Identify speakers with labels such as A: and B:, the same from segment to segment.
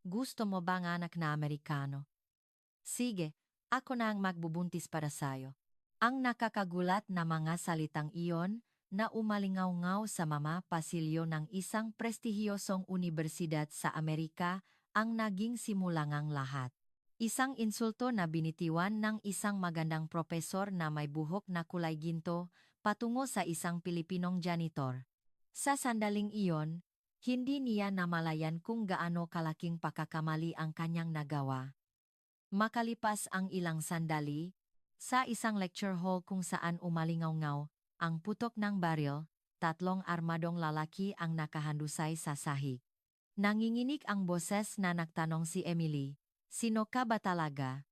A: Gusto mo ba ng anak na Amerikano? Sige, ako na ang magbubuntis para sayo. Ang nakakagulat na mga salitang iyon na umalingaw-ngaw sa mama pasilyo ng isang prestihiyosong unibersidad sa Amerika ang naging simulangang lahat. Isang insulto na binitiwan ng isang magandang propesor na may buhok na kulay ginto patungo sa isang Pilipinong janitor. Sa sandaling iyon, hindi niya namalayan kung gaano kalaking pagkakamali ang kanyang nagawa. Makalipas ang ilang sandali, sa isang lecture hall kung saan umalingaw-ngaw ang putok ng baril, tatlong armadong lalaki ang nakahandusay sa sahig. Nanginginig ang boses na nagtanong si Emily, "Sino ka ba talaga?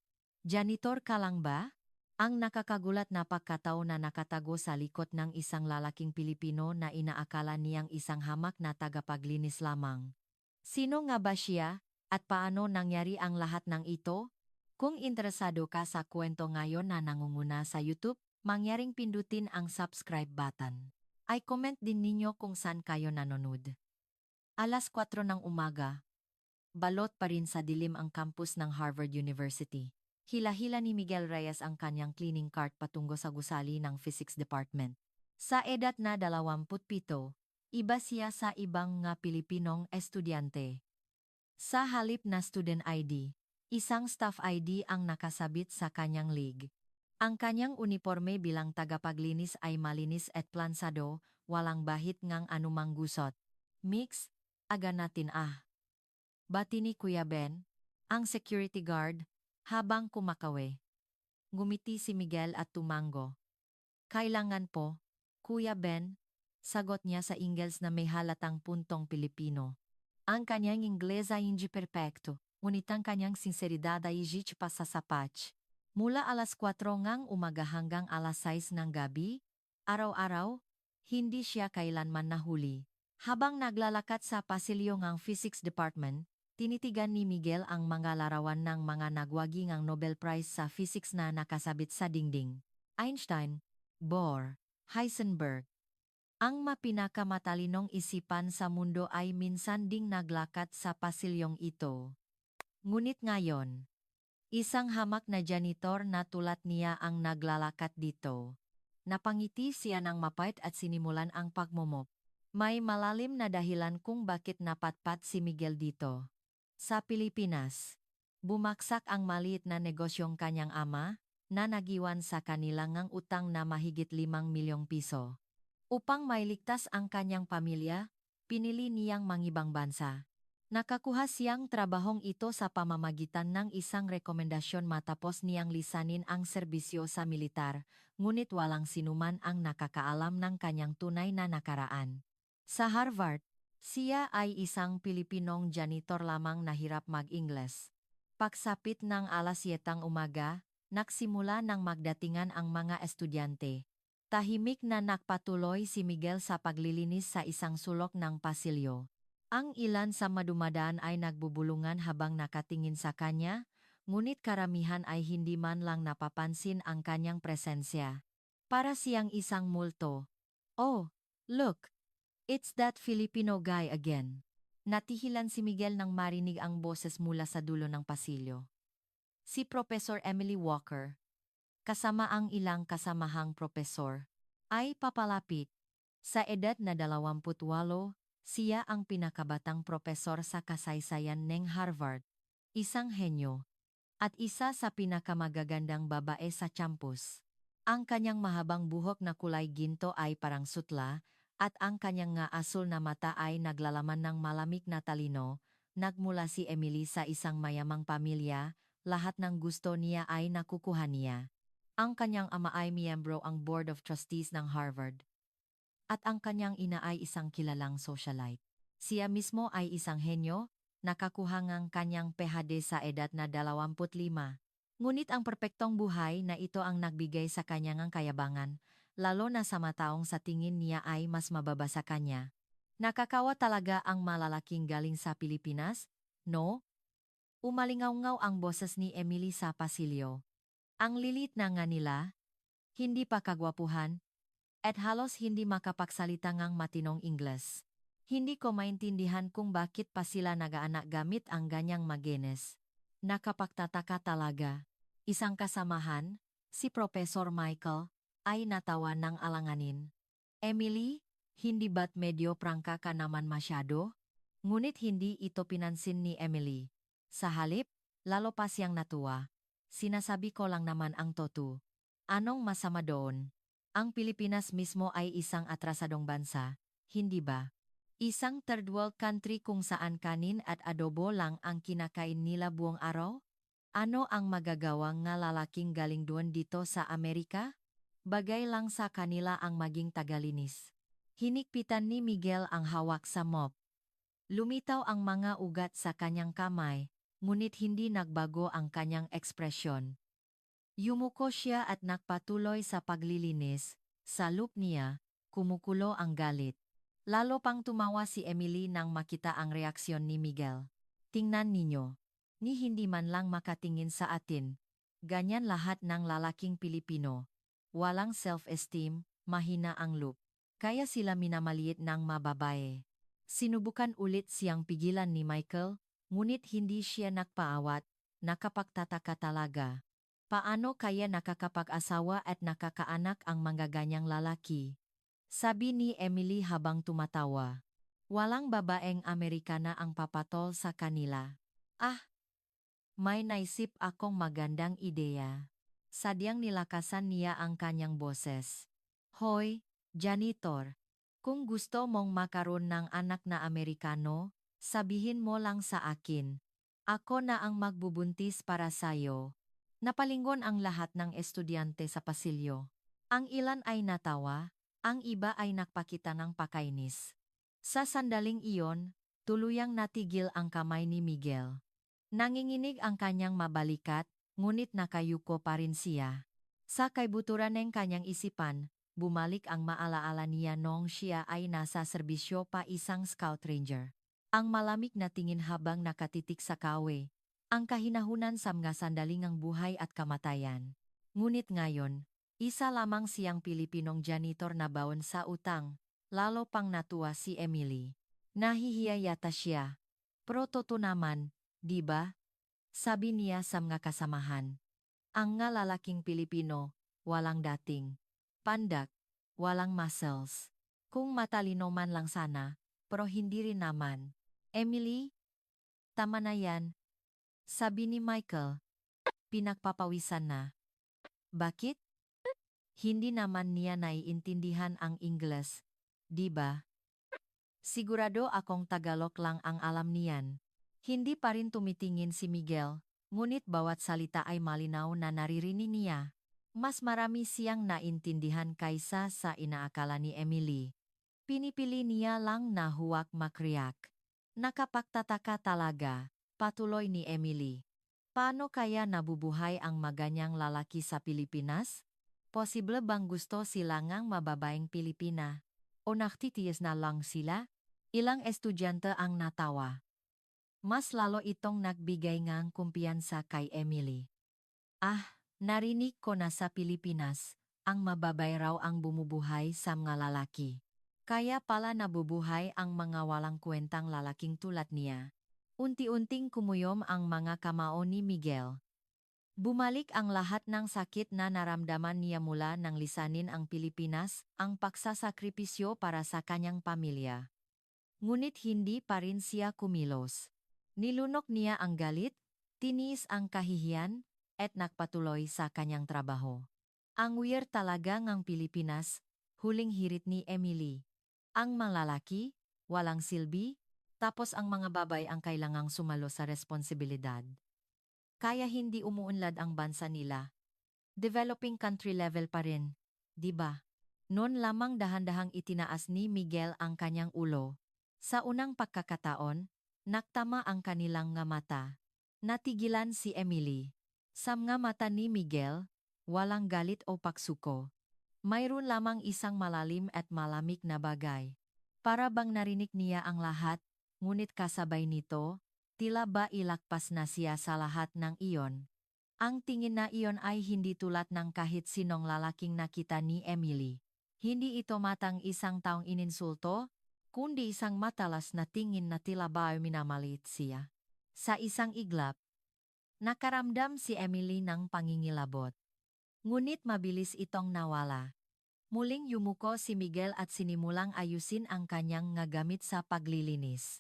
A: Janitor ka lang ba?" Ang nakakagulat na pagkatao na nakatago sa likod ng isang lalaking Pilipino na inaakala niyang isang hamak na tagapaglinis lamang. Sino nga ba siya, at paano nangyari ang lahat ng ito? Kung interesado ka sa kwento ngayon na nangunguna sa YouTube, mangyaring pindutin ang subscribe button. Ay comment din ninyo kung saan kayo nanonood. Alas 4 ng umaga. Balot pa rin sa dilim ang campus ng Harvard University. Hila-hila ni Miguel Reyes ang kanyang cleaning cart patungo sa gusali ng Physics Department. Sa edad na 27, iba siya sa ibang nga Pilipinong estudyante. Sa halip na student ID, isang staff ID ang nakasabit sa kanyang leg. Ang kanyang uniforme bilang tagapaglinis ay malinis at plansado, walang bahit ngang anumang gusot. Mix, aga natin ah. Bati ni Kuya Ben, ang security guard, habang kumakawe. Ngumiti si Miguel at tumango. Kailangan po, Kuya Ben, sagot niya sa Ingles na may halatang puntong Pilipino. Ang kanyang Ingles ay hindi perpekto, ngunit ang kanyang sinseridad ay higit pa sa sapat. Mula alas 4 ngang umaga hanggang alas 6 ng gabi, araw-araw, hindi siya kailanman nahuli. Habang naglalakad sa pasilyo ng Physics Department, tinitigan ni Miguel ang mga larawan ng mga nagwagi ng Nobel Prize sa physics na nakasabit sa dingding. Einstein, Bohr, Heisenberg. Ang mapinakamatalinong isipan sa mundo ay minsan ding naglakad sa pasilyong ito. Ngunit ngayon, isang hamak na janitor na tulad niya ang naglalakad dito. Napangiti siya ng mapait at sinimulan ang pagmumop. May malalim na dahilan kung bakit napatpat si Miguel dito. Sa Pilipinas, bumaksak ang maliit na negosyong kanyang ama, na nagiwan sa kanilang ngang utang na mahigit 5 milyong piso. Upang mailigtas ang kanyang pamilya, pinili niyang mangibang bansa. Nakakuha siyang trabahong ito sa pamamagitan ng isang rekomendasyon matapos niyang lisanin ang serbisyo sa militar, ngunit walang sinuman ang nakakaalam ng kanyang tunay na nakaraan. Sa Harvard, siya ay isang Pilipinong janitor lamang na hirap mag-Ingles. Pagsapit ng alas 7 umaga, nagsimula ng magdatingan ang mga estudyante. Tahimik na nakpatuloy si Miguel sa paglilinis sa isang sulok ng pasilyo. Ang ilan sa madumadaan ay nagbubulungan habang nakatingin sa kanya, ngunit karamihan ay hindi man lang napapansin ang kanyang presensya. Para siyang isang multo. "Oh, look! It's that Filipino guy again." Natihilan si Miguel nang marinig ang boses mula sa dulo ng pasilyo. Si Professor Emily Walker, kasama ang ilang kasamahang propesor, ay papalapit. Sa edad na 28, siya ang pinakabatang propesor sa kasaysayan ng Harvard. Isang henyo, at isa sa pinakamagagandang babae sa campus. Ang kanyang mahabang buhok na kulay ginto ay parang sutla, at ang kanyang nga asul na mata ay naglalaman ng malamig na talino. Nagmula si Emily sa isang mayamang pamilya, lahat ng gusto niya ay nakukuha niya. Ang kanyang ama ay miyembro ang Board of Trustees ng Harvard. At ang kanyang ina ay isang kilalang socialite. Siya mismo ay isang henyo, nakakuha ngang kanyang PhD sa edad na 25. Ngunit ang perpektong buhay na ito ang nagbigay sa kanyang kayabangan, lalo na sa mataong sa tingin niya ay mas mababa sa kanya. Nakakawa talaga ang malalaking galing sa Pilipinas, no? Umalingaw-ngaw ang boses ni Emily sa pasilyo. Ang lilit na nga nila, hindi pa kagwapuhan, at halos hindi makapagsalita ngang matinong Ingles. Hindi ko maintindihan kung bakit pa sila nag-aanak gamit ang ganyang magenes. Nakapagtataka talaga. Isang kasamahan, si Professor Michael, ay natawa ng alanganin. Emily, hindi ba't medyo prangka ka naman masyado? Ngunit hindi ito pinansin ni Emily. Sa halip, lalo pa siyang natuwa. Sinasabi ko lang naman ang totoo. Anong masama doon? Ang Pilipinas mismo ay isang atrasadong bansa, hindi ba? Isang third world country kung saan kanin at adobo lang ang kinakain nila buong araw? Ano ang magagawang nga lalaking galing doon dito sa Amerika? Bagay lang sa kanila ang maging tagalinis. Hinikpitan ni Miguel ang hawak sa mop. Lumitaw ang mga ugat sa kanyang kamay, ngunit hindi nagbago ang kanyang ekspresyon. Yumuko siya at nagpatuloy sa paglilinis. Sa loop niya, kumukulo ang galit. Lalo pang tumawa si Emily nang makita ang reaksyon ni Miguel. Tingnan ninyo. Ni hindi man lang makatingin sa atin. Ganyan lahat ng lalaking Pilipino. Walang self-esteem, mahina ang loop. Kaya sila minamaliit ng mababae. Sinubukan ulit siyang pigilan ni Michael, ngunit hindi siya nagpaawat, nakapagtataka talaga. Paano kaya nakakapag-asawa at nakakaanak ang mga ganyang lalaki? Sabi ni Emily habang tumatawa. Walang babaeng Amerikana ang papatol sa kanila. Ah, may naisip akong magandang ideya. Sadyang nilakasan niya ang kanyang boses. Hoy, janitor. Kung gusto mong makaroon ng anak na Amerikano, sabihin mo lang sa akin. Ako na ang magbubuntis para sayo. Napalingon ang lahat ng estudyante sa pasilyo. Ang ilan ay natawa, ang iba ay nakpakita ng pakainis. Sa sandaling iyon, tuluyang natigil ang kamay ni Miguel. Nanginginig ang kanyang mabalikat, ngunit nakayuko pa rin siya. Sa kaibuturan ng kanyang isipan, bumalik ang maalaala niya noong siya ay nasa serbisyo pa isang scout ranger. Ang malamig na tingin habang nakatitik sa kawe. Ang kahinahunan sa mga sandaling ang buhay at kamatayan. Ngunit ngayon, isa lamang siyang Pilipinong janitor na baon sa utang, lalo pang natuwa si Emily. Nahihiya yata siya. Pero totoo naman, di ba? Sabi niya sa mga kasamahan. Ang nga lalaking Pilipino, walang dating. Pandak, walang muscles. Kung matalino man lang sana, pero hindi rin naman. Emily, tama na yan. Sabi ni Michael, pinagpapawisan na. Bakit? Hindi naman niya naiintindihan ang Ingles, di ba? Sigurado akong Tagalog lang ang alam niyan. Hindi pa rin tumitingin si Miguel, ngunit bawat salita ay malinaw na naririnig niya. Mas marami siyang naintindihan kaysa sa inaakala ni Emily. Pinipili niya lang na huwag makriyak. Nakapagtataka talaga, patuloy ni Emily. Paano kaya nabubuhay ang maganyang lalaki sa Pilipinas? Posible bang gusto sila ngang mababaeng Pilipina? O naktitiis na lang sila? Ilang estudyante ang natawa. Mas lalo itong nagbigay ngang kumpiyansa kay Emily. Ah, narinig ko na sa Pilipinas, ang mababay raw ang bumubuhay sa mga lalaki. Kaya pala nabubuhay ang mga walang kwentang lalaking tulad niya. Unti-unting kumuyom ang mga kamao ni Miguel. Bumalik ang lahat ng sakit na naramdaman niya mula nang lisanin ang Pilipinas, ang pagsasakripisyo para sa kanyang pamilya. Ngunit hindi pa rin siya kumilos. Nilunok niya ang galit, tiniis ang kahihiyan, at nagpatuloy sa kanyang trabaho. Ang weird talaga ng Pilipinas, huling hirit ni Emily. Ang mga lalaki, walang silbi, tapos ang mga babay ang kailangang sumalo sa responsibilidad. Kaya hindi umuunlad ang bansa nila. Developing country level pa rin, di ba? Noon lamang dahan-dahang itinaas ni Miguel ang kanyang ulo. Sa unang pagkakataon, naktama ang kanilang nga mata. Natigilan si Emily. Sa mga mata ni Miguel, walang galit o pagsuko. Mayroon lamang isang malalim at malamig na bagay. Para bang narinig niya ang lahat, ngunit kasabay nito, tila ba ilakpas na siya sa lahat ng iyon. Ang tingin na iyon ay hindi tulad ng kahit sinong lalaking nakita ni Emily. Hindi ito matang isang taong ininsulto, kundi isang matalas na tingin na tila ba minamalit siya. Sa isang iglap, nakaramdam si Emily ng pangingilabot. Ngunit mabilis itong nawala. Muling yumuko si Miguel at sinimulang ayusin ang kanyang nga gamit sa paglilinis.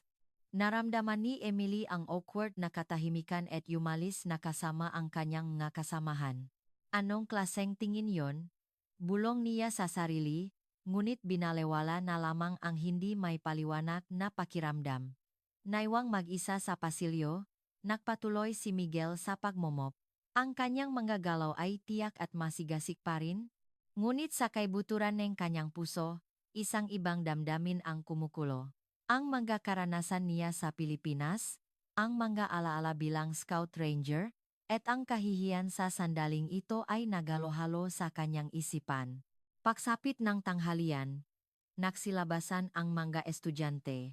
A: Naramdaman ni Emily ang awkward na katahimikan at yumalis na kasama ang kanyang nga kasamahan. Anong klaseng tingin yon? Bulong niya sa sarili, ngunit binalewala na lamang ang hindi may paliwanag na pakiramdam. Naiwang mag-isa sa pasilyo, nagpatuloy si Miguel sa pagmomop. Ang kanyang mga galaw ay tiyak at masigasig pa rin, ngunit sa kaibuturan ng kanyang puso, isang ibang damdamin ang kumukulo. Ang mga karanasan niya sa Pilipinas, ang mga alaala bilang Scout Ranger, at ang kahihiyan sa sandaling ito ay nagalo-halo sa kanyang isipan. Pagsapit ng tanghalian, nagsilabasan ang mga estudyante.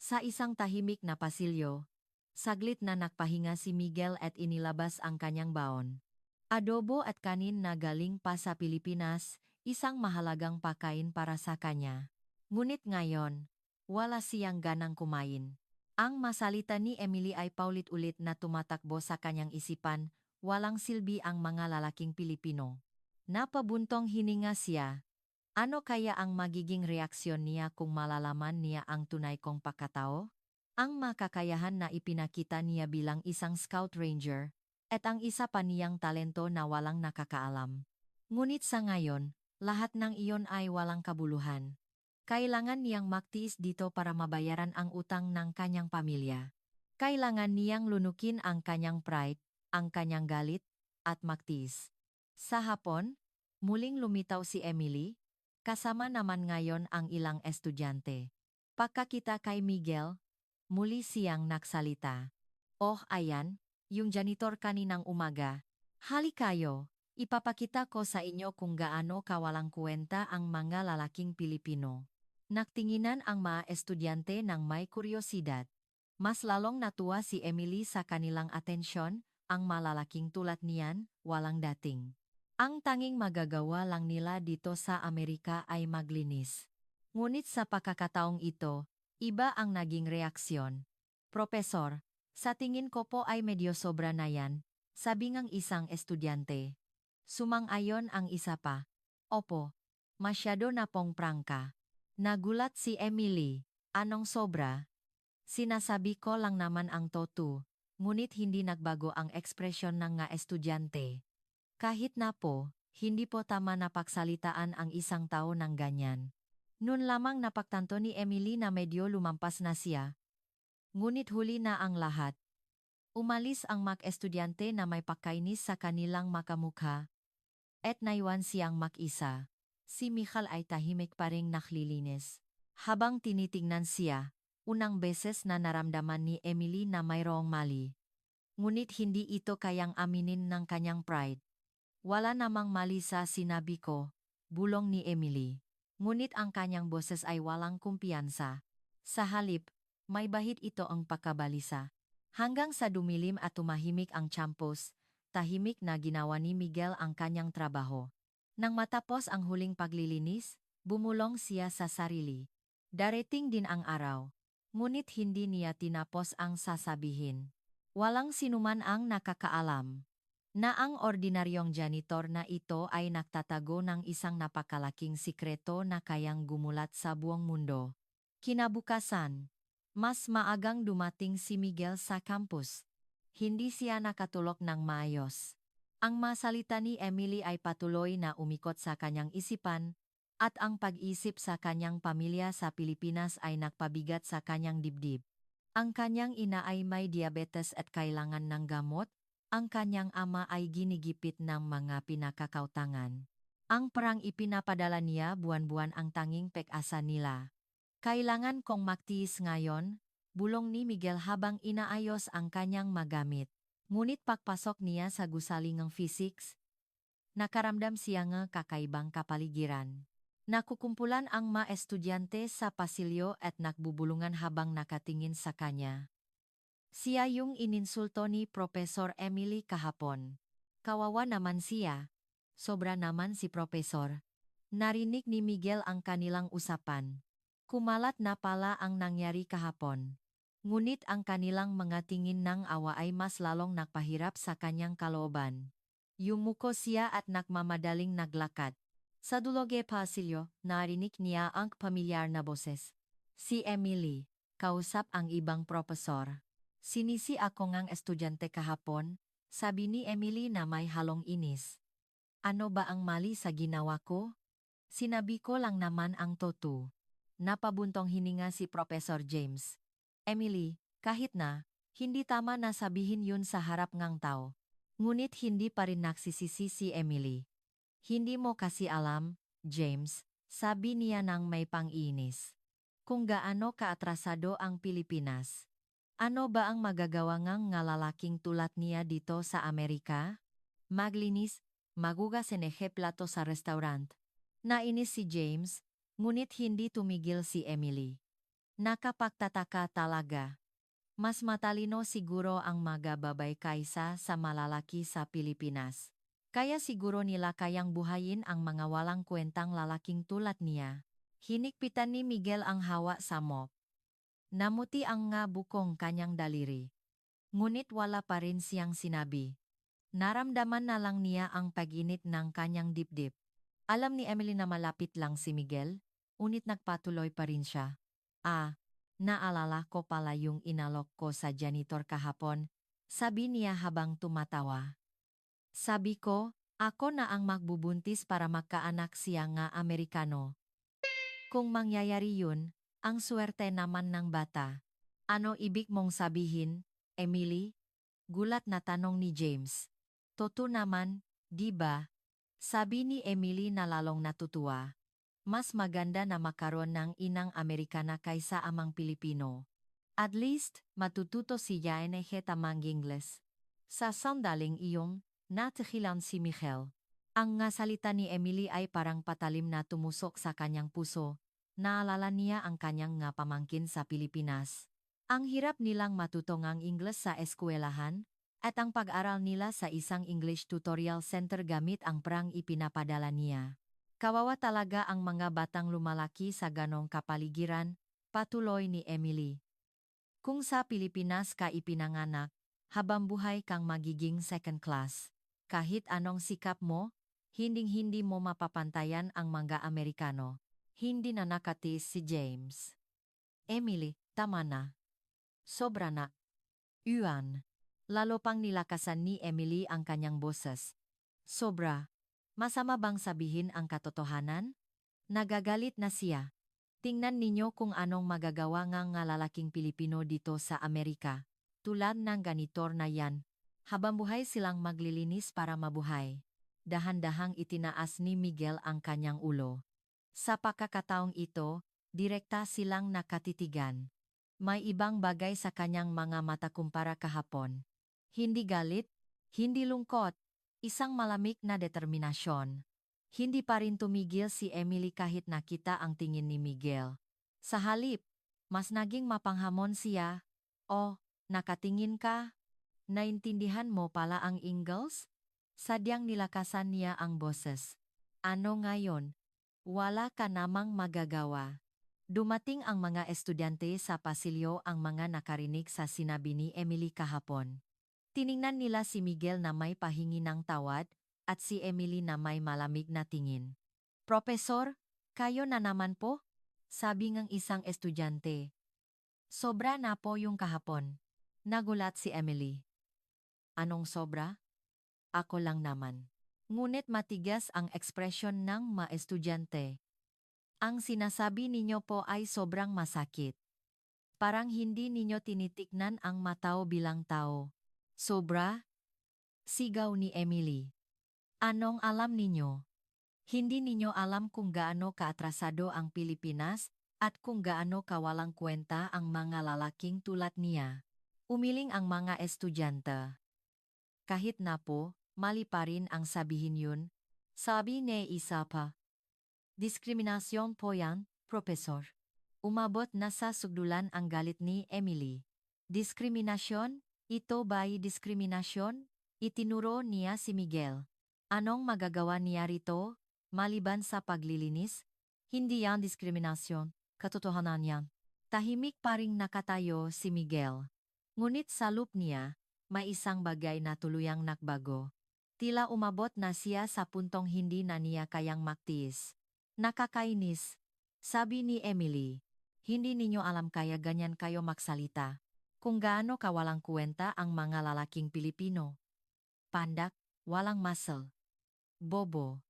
A: Sa isang tahimik na pasilyo, saglit na nagpahinga si Miguel at inilabas ang kanyang baon. Adobo at kanin na galing pa sa Pilipinas, isang mahalagang pagkain para sa kanya. Ngunit ngayon, wala siyang ganang kumain. Ang masalita ni Emily ay paulit-ulit na tumatakbo sa kanyang isipan, walang silbi ang mga lalaking Pilipino. Napabuntong hininga siya. Ano kaya ang magiging reaksyon niya kung malalaman niya ang tunay kong pagkatao? Ang makakayahan na ipinakita niya bilang isang Scout Ranger, at ang isa pa niyang talento na walang nakakaalam. Ngunit sa ngayon, lahat ng iyon ay walang kabuluhan. Kailangan niyang magtiis dito para mabayaran ang utang ng kanyang pamilya. Kailangan niyang lunukin ang kanyang pride, ang kanyang galit, at magtiis. Sa hapon, muling lumitaw si Emily, kasama naman ngayon ang ilang estudyante. Pagkakita kay Miguel, muli siyang nagsalita. Oh ayan, yung janitor kaninang umaga. Hali kayo, ipapakita ko sa inyo kung gaano kawalang kwenta ang mga lalaking Pilipino. Nagtinginan ang mga estudyante ng may kuryosidad. Mas lalong natuwa si Emily sa kanilang atensyon, ang malalaking tulad niyan, walang dating. Ang tanging magagawa lang nila dito sa Amerika ay maglinis. Ngunit sa pagkakataong ito, iba ang naging reaksyon. Profesor, sa tingin ko po ay medyo sobra na yan, sabi ng isang estudyante. Sumang-ayon ang isa pa. Opo, masyado na pong prangka. Nagulat si Emily. Anong sobra? Sinasabi ko lang naman ang totoo, ngunit hindi nagbago ang ekspresyon ng nga estudyante. Kahit na po, hindi po tama na pagsalitaan ang isang tao ng ganyan. Noon lamang napagtanto ni Emily na medyo lumampas na siya. Ngunit huli na ang lahat. Umalis ang mag-estudyante na may pakainis sa kanilang makamukha. At naiwan siyang mag-isa. Si Michael ay tahimik pa ring naglilinis. Habang tinitingnan siya, unang beses na naramdaman ni Emily na mayroong mali. Ngunit hindi ito kayang aminin ng kanyang pride. Wala namang mali sa sinabi ko, bulong ni Emily. Ngunit ang kanyang boses ay walang kumpiyansa. Sa halip, may bahid ito ang pagkabalisa. Hanggang sa dumilim at tumahimik ang campus, tahimik na ginawa ni Miguel ang kanyang trabaho. Nang matapos ang huling paglilinis, bumulong siya sa sarili. Darating din ang araw. Ngunit hindi niya tinapos ang sasabihin. Walang sinuman ang nakakaalam na ang ordinaryong janitor na ito ay nagtatago ng isang napakalaking sikreto na kayang gumulat sa buong mundo. Kinabukasan, mas maagang dumating si Miguel sa campus. Hindi siya nakatulog ng maayos. Ang masalita ni Emily ay patuloy na umikot sa kanyang isipan, at ang pag-isip sa kanyang pamilya sa Pilipinas ay nagpabigat sa kanyang dibdib. Ang kanyang ina ay may diabetes at kailangan ng gamot, ang kanyang ama ay ginigipit ng mga pinakakautangan. Ang perang ipinapadala niya buwan-buwan ang tanging pag-asa nila. Kailangan kong magtiis ngayon, bulong ni Miguel habang inaayos ang kanyang magamit. Ngunit pagpasok niya sa gusalingang physics, nakaramdam siya ng kakaibang kapaligiran. Nakukumpulan ang mga estudyante sa pasilyo at nagbubulungan habang nakatingin sa kanya. Siya yung ininsulto ni Professor Emily kahapon. Kawawa naman siya. Sobra naman si Professor. Narinig ni Miguel ang kanilang usapan. Kumalat na pala ang nangyari kahapon. Ngunit ang kanilang mga tingin ng awa ay mas lalong nagpahirap sa kanyang kalooban. Yumuko siya at nagmamadaling naglakad. Sa duloge pasilyo, narinig niya ang pamilyar na boses. Si Emily, kausap ang ibang propesor. Sinisi ako ngang estudyante kahapon, sabi ni Emily na may halong inis. Ano ba ang mali sa ginawa ko? Sinabi ko lang naman ang totoo. Napabuntong hininga si Professor James. Emily, kahit na, hindi tama na sabihin yun sa harap ngang tao. Ngunit hindi pa rin nagsisisi si Emily. Hindi mo kasi alam, James, sabi niya nang may pang-inis. Kung gaano kaatrasado ang Pilipinas. Ano ba ang magagawa ngang lalaking tulad niya dito sa Amerika? Maglinis, magugas plato sa restaurant. Nainis si James, ngunit hindi tumigil si Emily. Nakapagtataka talaga. Mas matalino siguro ang magababay kaysa sa malalaki sa Pilipinas. Kaya siguro nila kayang buhayin ang mga walang kwentang lalaking tulad niya. Hinikpitan ni Miguel ang hawa sa mop. Namuti ang nga bukong kanyang daliri. Ngunit wala pa rin siyang sinabi. Naramdaman na lang niya ang pag-init ng kanyang dibdib. Alam ni Emily na malapit lang si Miguel, ngunit nagpatuloy pa rin siya. Naalala ko pala yung inalok ko sa janitor kahapon, sabi niya habang tumatawa. Sabi ko, ako na ang magbubuntis para magkaanak siya nga Amerikano. Kung mangyayari yun, ang swerte naman ng bata. Ano ibig mong sabihin, Emily? Gulat na tanong ni James. Totoo naman, di ba? Sabi ni Emily na lalong natutuwa. Mas maganda na makaroon ng inang Amerikana kaysa amang Pilipino. At least, matututo si Yaenehe tamang Ingles. Sa sandaling iyong, natikilan si Michelle. Ang nga salita ni Emily ay parang patalim na tumusok sa kanyang puso. Naalala niya ang kanyang nga pamangkin sa Pilipinas. Ang hirap nilang matuto ng Ingles sa eskwelahan, at ang pag-aral nila sa isang English tutorial center gamit ang prang ipinapadala niya. Kawawa talaga ang mga batang lumalaki sa ganong kapaligiran, patuloy ni Emily. Kung sa Pilipinas ka ipinanganak, habang buhay kang magiging second class. Kahit anong sikap mo, hinding-hindi mo mapapantayan ang mga Amerikano. Hindi na nakatiis si James. Emily, tama na. Sobra na. Yuan. Lalo pang nilakasan ni Emily ang kanyang boses. Sobra. Masama bang sabihin ang katotohanan? Nagagalit na siya. Tingnan ninyo kung anong magagawa ng lalaking Pilipino dito sa Amerika. Tulad ng ganitor na yan. Habang buhay silang maglilinis para mabuhay. Dahan-dahang itinaas ni Miguel ang kanyang ulo. Sa pagkakataong ito, direkta silang nakatitigan. May ibang bagay sa kanyang mga mata kumpara kahapon. Hindi galit, hindi lungkot, isang malamig na determinasyon. Hindi pa rin tumigil si Emily kahit nakita ang tingin ni Miguel. Sa halip, mas naging mapanghamon siya. Oh, nakatingin ka? Naintindihan mo pala ang Ingles? Sadyang nilakasan niya ang boses. Ano ngayon? Wala ka namang magagawa. Dumating ang mga estudyante sa pasilyo ang mga nakarinig sa sinabi ni Emily kahapon. Tiningnan nila si Miguel na may pahingi ng tawad at si Emily na may malamig na tingin. Profesor, kayo na naman po? Sabi ng isang estudyante. Sobra na po yung kahapon. Nagulat si Emily. Anong sobra? Ako lang naman. Ngunit matigas ang ekspresyon ng mga estudyante. Ang sinasabi ninyo po ay sobrang masakit. Parang hindi ninyo tinitignan ang matao bilang tao. Sobra? Sigaw ni Emily. Anong alam ninyo? Hindi ninyo alam kung gaano kaatrasado ang Pilipinas at kung gaano kawalang kwenta ang mga lalaking tulad niya. Umiling ang mga estudyante. Kahit na po, mali pa rin ang sabihin yun, sabi ni isa pa. Diskriminasyon po yan, Profesor. Umabot na sa sugdulan ang galit ni Emily. Diskriminasyon? Ito ba'y diskriminasyon? Itinuro niya si Miguel. Anong magagawa niya rito, maliban sa paglilinis? Hindi yan diskriminasyon. Katotohanan niya. Tahimik pa ring nakatayo si Miguel. Ngunit sa loop niya, may isang bagay na tuluyang nakbago. Tila umabot na siya sa puntong hindi na niya kayang magtiis. Nakakainis, sabi ni Emily. Hindi ninyo alam kaya ganyan kayo magsalita. Kung gaano kawalang kwenta ang mga lalaking Pilipino. Pandak, walang muscle. Bobo.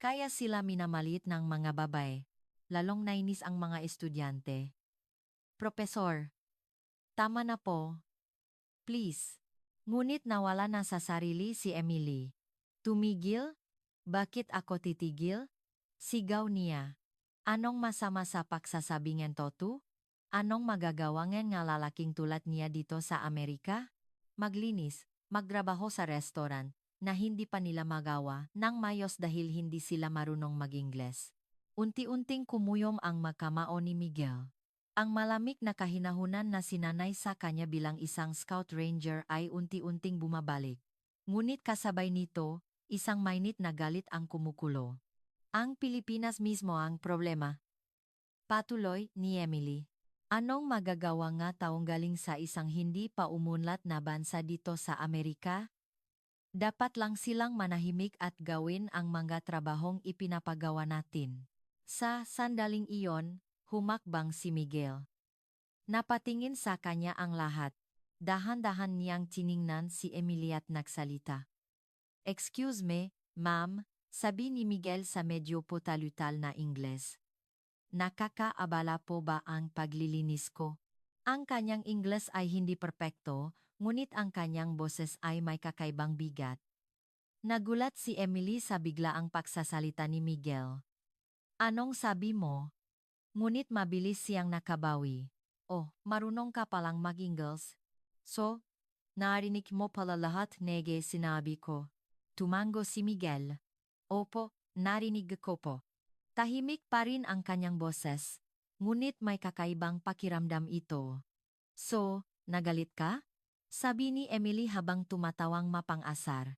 A: Kaya sila minamalit ng mga babae. Lalong nainis ang mga estudyante. Profesor, tama na po. Please. Ngunit nawala na sa sarili si Emily. Tumigil? Bakit ako titigil? Sigaw niya. Anong masama sa pagsasabing totu? Anong magagawangan nga lalaking tulad niya dito sa Amerika? Maglinis, magtrabaho sa restaurant, na hindi pa nila magawa nang mayos dahil hindi sila marunong mag-Ingles. Unti-unting kumuyom ang makamao ni Miguel. Ang malamig na kahinahunan na sinanay sa kanya bilang isang scout ranger ay unti-unting bumabalik. Ngunit kasabay nito, isang mainit na galit ang kumukulo. Ang Pilipinas mismo ang problema. Patuloy ni Emily. Anong magagawa nga taong galing sa isang hindi pa umunlad na bansa dito sa Amerika? Dapat lang silang manahimik at gawin ang mga trabahong ipinapagawa natin. Sa sandaling iyon, humakbang si Miguel. Napatingin sa kanya ang lahat. Dahan-dahan niyang tiningnan si Emily at nagsalita. Excuse me, ma'am, sabi ni Miguel sa medyo putalutal na Ingles. Nakakaabala po ba ang paglilinis ko? Ang kanyang Ingles ay hindi perpekto, ngunit ang kanyang boses ay may kakaibang bigat. Nagulat si Emily sa biglaang pagsasalita ni Miguel. Anong sabi mo? Ngunit mabilis siyang nakabawi. Oh, marunong ka palang mag-Ingles. So, narinig mo pala lahat nege sinabi ko. Tumango si Miguel. Opo, narinig ko po. Tahimik pa rin ang kanyang boses, ngunit may kakaibang pakiramdam ito. So, nagalit ka? Sabi ni Emily habang tumatawang mapang-asar.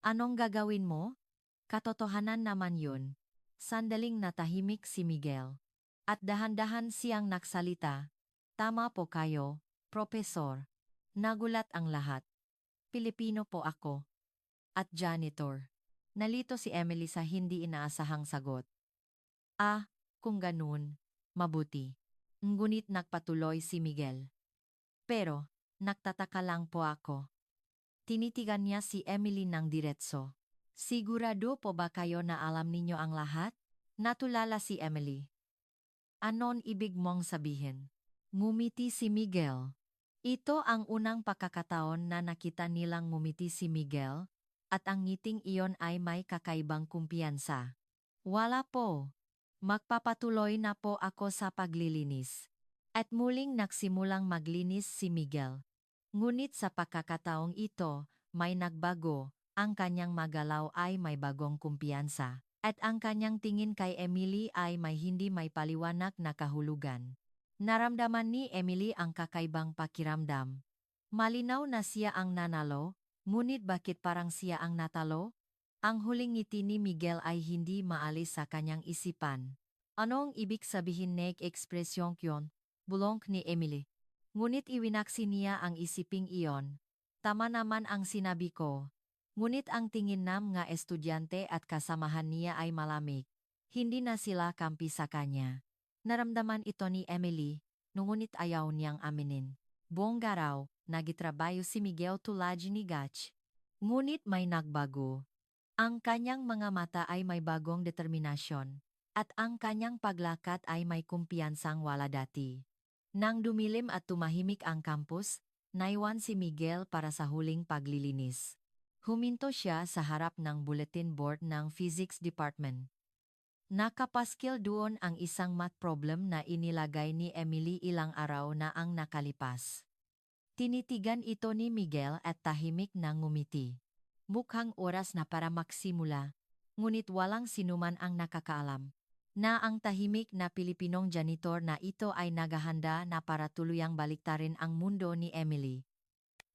A: Anong gagawin mo? Katotohanan naman yun. Sandaling natahimik si Miguel. At dahan-dahan siyang nagsalita. Tama po kayo, Profesor. Nagulat ang lahat. Pilipino po ako. At janitor. Nalito si Emily sa hindi inaasahang sagot. Ah, kung ganun, mabuti. Ngunit nagpatuloy si Miguel. Pero, nagtataka lang po ako. Tinitigan niya si Emily ng diretso. Sigurado po ba kayo na alam ninyo ang lahat? Natulala si Emily. Anon ibig mong sabihin? Ngumiti si Miguel. Ito ang unang pagkakataon na nakita nilang ngumiti si Miguel, at ang ngiting iyon ay may kakaibang kumpiyansa. Wala po. Magpapatuloy na po ako sa paglilinis. At muling nagsimulang maglinis si Miguel. Ngunit sa pagkakataong ito, may nagbago, ang kanyang magalaw ay may bagong kumpiyansa. At ang kanyang tingin kay Emily ay may hindi may paliwanag na kahulugan. Naramdaman ni Emily ang kakaibang pakiramdam. Malinaw na siya ang nanalo, ngunit bakit parang siya ang natalo? Ang huling ngiti ni Miguel ay hindi maalis sa kanyang isipan. Anong ibig sabihin ng ekspresyong yun? Bulong ni Emily. Ngunit iwinaksi niya ang isiping iyon. Tama naman ang sinabi ko. Ngunit ang tingin ng mga estudyante at kasamahan niya ay malamig. Hindi na sila kampi sa kanya. Naramdaman ito ni Emily, ngunit ayaw niyang aminin. Buong garaw, nagitrabayo si Miguel tulad ni Gach. Ngunit may nagbago. Ang kanyang mga mata ay may bagong determinasyon, at ang kanyang paglakad ay may kumpiyansang wala dati. Nang dumilim at tumahimik ang campus, naiwan si Miguel para sa huling paglilinis. Huminto siya sa harap ng bulletin board ng Physics Department. Nakapaskil doon ang isang math problem na inilagay ni Emily ilang araw na ang nakalipas. Tinitigan ito ni Miguel at tahimik na ngumiti. Mukhang oras na para magsimula, ngunit walang sinuman ang nakakaalam na ang tahimik na Pilipinong janitor na ito ay naghahanda na para tuluyang baliktarin ang mundo ni Emily.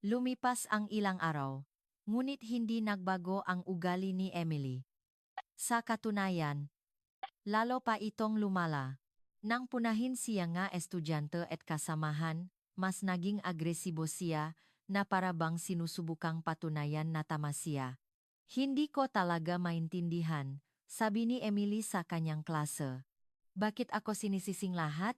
A: Lumipas ang ilang araw, ngunit hindi nagbago ang ugali ni Emily. Sa katunayan, lalo pa itong lumala. Nang punahin siya nga estudyante at kasamahan, mas naging agresibo siya na para bang sinusubukang patunayan na tama siya. Hindi ko talaga maintindihan, sabi ni Emily sa kanyang klase. Bakit ako sinisising lahat?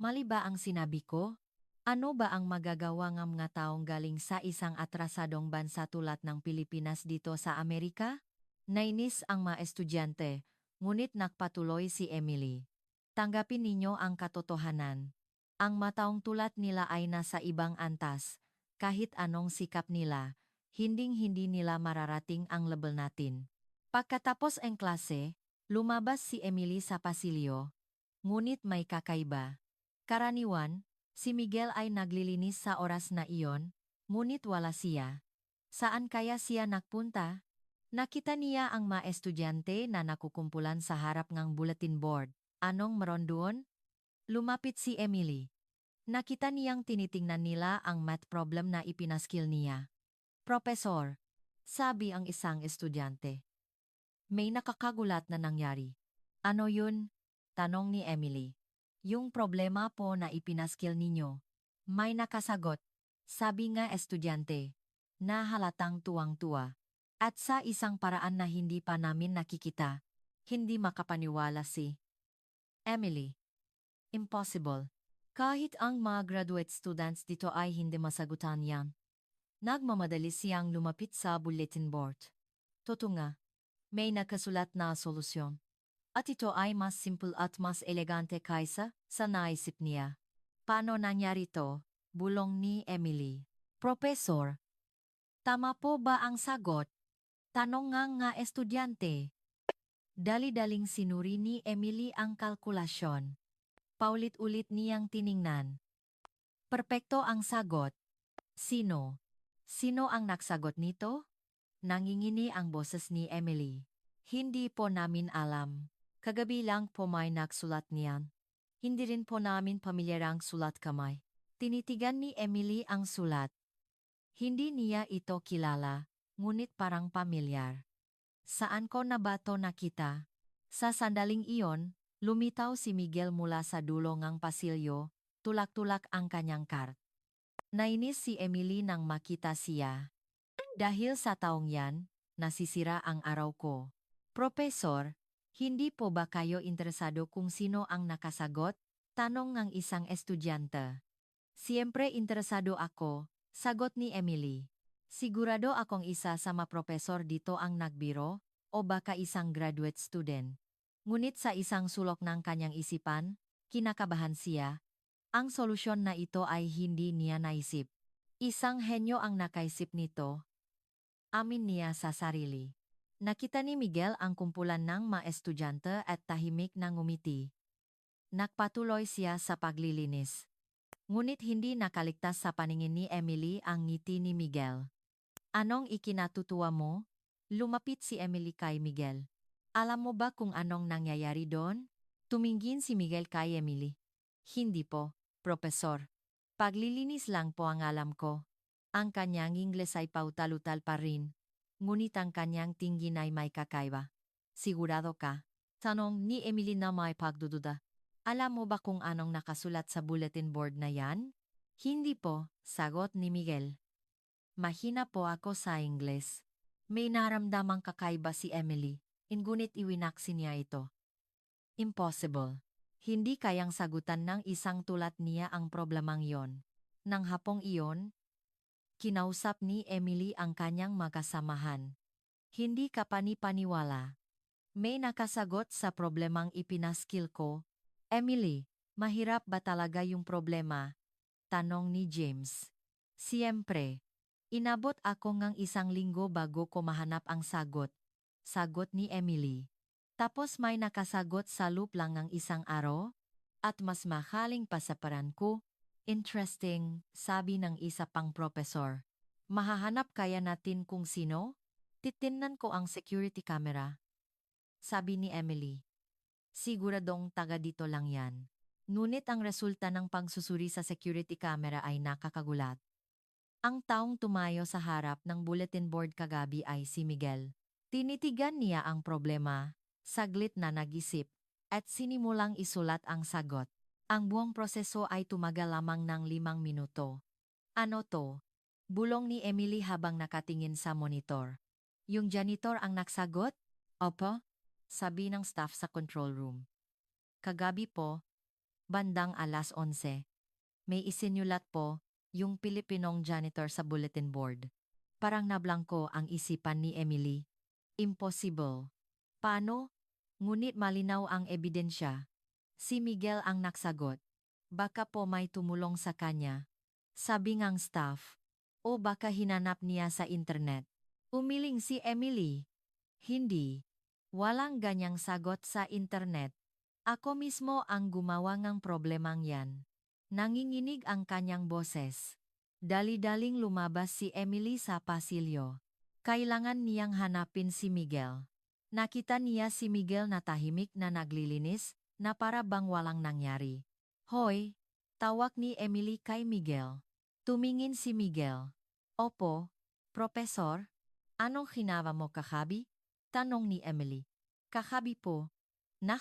A: Mali ba ang sinabi ko? Ano ba ang magagawa ng mga taong galing sa isang atrasadong bansa tulad ng Pilipinas dito sa Amerika? Nainis ang mga estudyante, ngunit nagpatuloy si Emily. Tanggapin ninyo ang katotohanan. Ang mataong tulad nila ay nasa ibang antas. Kahit anong sikap nila, hinding-hindi nila mararating ang level natin. Pagkatapos ang klase, lumabas si Emily sa pasilyo. Ngunit may kakaiba. Karaniwan, si Miguel ay naglilinis sa oras na iyon, ngunit wala siya. Saan kaya siya nagpunta? Nakita niya ang mga estudyante na nakukumpulan sa harap ng bulletin board. Anong meron doon? Lumapit si Emily. Nakita niyang tinitingnan nila ang math problem na ipinaskil niya. Profesor, sabi ang isang estudyante. May nakakagulat na nangyari. Ano yun? Tanong ni Emily. Yung problema po na ipinaskil ninyo. May nakasagot. Sabi nga estudyante. Na halatang tuwang-tuwa. At sa isang paraan na hindi pa namin nakikita. Hindi makapaniwala si Emily. Impossible. Kahit ang mga graduate students dito ay hindi masagutan yan. Nagmamadali siyang lumapit sa bulletin board. Totoo nga, may nakasulat na solusyon. At ito ay mas simple at mas elegante kaysa sa naisip niya. Paano nangyari to? Bulong ni Emily. Professor, tama po ba ang sagot? Tanong nga estudyante. Dali-daling sinuri ni Emily ang kalkulasyon. Paulit-ulit niyang tiningnan. Perpekto ang sagot. Sino? Sino ang nagsagot nito? Nangingini ang boses ni Emily. Hindi po namin alam. Kagabi lang po may nagsulat niyan. Hindi rin po namin pamilyar ang sulat kamay. Tinitigan ni Emily ang sulat. Hindi niya ito kilala, ngunit parang pamilyar. Saan ko na ba to nakita? Sa sandaling iyon, lumitaw si Miguel mula sa dulo ng pasilyo, tulak-tulak ang kanyang kart. Nainis si Emily nang makita siya. Dahil sa taong yan, nasisira ang araw ko. Profesor, hindi po ba kayo interesado kung sino ang nakasagot? Tanong ng isang estudyante. Siyempre interesado ako, sagot ni Emily. Sigurado akong isa sa mga profesor dito ang nagbiro, o baka isang graduate student. Ngunit sa isang sulok ng kanyang isipan, kinakabahan siya. Ang solusyon na ito ay hindi niya naisip. Isang henyo ang nakaisip nito. Amin niya sa sarili. Nakita ni Miguel ang kumpulan ng mga estudyante at tahimik na ngumiti. Nagpatuloy siya sa paglilinis. Ngunit hindi nakaligtas sa paningin ni Emily ang ngiti ni Miguel. Anong ikinatutuwa mo? Lumapit si Emily kay Miguel. Alam mo ba kung anong nangyayari doon? Tumingin si Miguel kay Emily. Hindi po, Profesor. Paglilinis lang po ang alam ko. Ang kanyang Ingles ay pautal-utal pa rin. Ngunit ang kanyang tingin ay may kakaiba. Sigurado ka? Tanong ni Emily na may pagdududa. Alam mo ba kung anong nakasulat sa bulletin board na yan? Hindi po, sagot ni Miguel. Mahina po ako sa Ingles. May naramdamang kakaiba si Emily, ngunit iwinaksin niya ito. Impossible. Hindi kayang sagutan ng isang tulad niya ang problemang yon. Nang hapong iyon, kinausap ni Emily ang kanyang magkasamahan. Hindi ka panipaniwala. May nakasagot sa problemang ipinaskil ko. Emily, mahirap ba talaga yung problema? Tanong ni James. Siyempre. Inabot ako ng isang linggo bago ko mahanap ang sagot. Sagot ni Emily. Tapos may nakasagot sa loop lang ng isang araw? At mas mahaling pa sa paran ko? Interesting, sabi ng isa pang profesor. Mahahanap kaya natin kung sino? Titingnan ko ang security camera. Sabi ni Emily. Siguradong taga dito lang yan. Ngunit ang resulta ng pagsusuri sa security camera ay nakakagulat. Ang taong tumayo sa harap ng bulletin board kagabi ay si Miguel. Tinitigan niya ang problema. Saglit na nag-isip. at sinimulang isulat ang sagot. Ang buong proseso ay tumagal lamang ng 5 minuto. Ano to? Bulong ni Emily habang nakatingin sa monitor. Yung janitor ang nagsagot? Opo, sabi ng staff sa control room. Kagabi po, bandang 11:00. May isinulat po, yung Pilipinong janitor sa bulletin board. Parang nablangko ang isipan ni Emily. Impossible. Paano? Ngunit malinaw ang ebidensya. Si Miguel ang nagsagot. Baka po may tumulong sa kanya. Sabi ngang staff. O baka hinanap niya sa internet. Umiling si Emily. Hindi. Walang ganyang sagot sa internet. Ako mismo ang gumawa ng problemang yan. Nanginginig ang kanyang boses. Dali-daling lumabas si Emily sa pasilyo. Kailangan niyang hanapin si Miguel. Nakita niya si Miguel na tahimik na naglilinis, na para bang walang nangyari. Hoy! Tawag ni Emily kay Miguel. Tumingin si Miguel. Opo, Profesor. Anong ginawa mo kagabi? Tanong ni Emily. Kagabi po.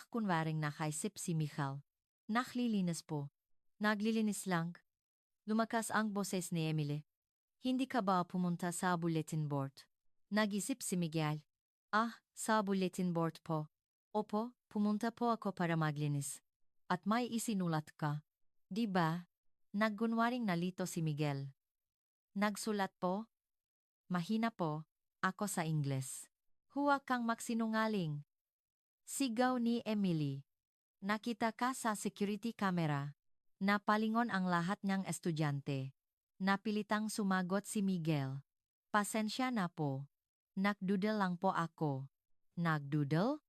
A: Kunwaring nakaisip si Michal. Naglilinis po. Naglilinis lang. Lumakas ang boses ni Emily. Hindi ka ba pumunta sa bulletin board? Nag-isip si Miguel. Sa bulletin board po. Opo, pumunta po ako para maglinis. At may isinulat ka. Di ba? Nagkunwaring nalito si Miguel. Nagsulat po? Mahina po, ako sa Ingles. Huwag kang magsinungaling. Sigaw ni Emily. Nakita ka sa security camera. Napalingon ang lahat ng estudyante. Napilitang sumagot si Miguel. Pasensya na po. Nagdoodle lang po ako. Nagdoodle?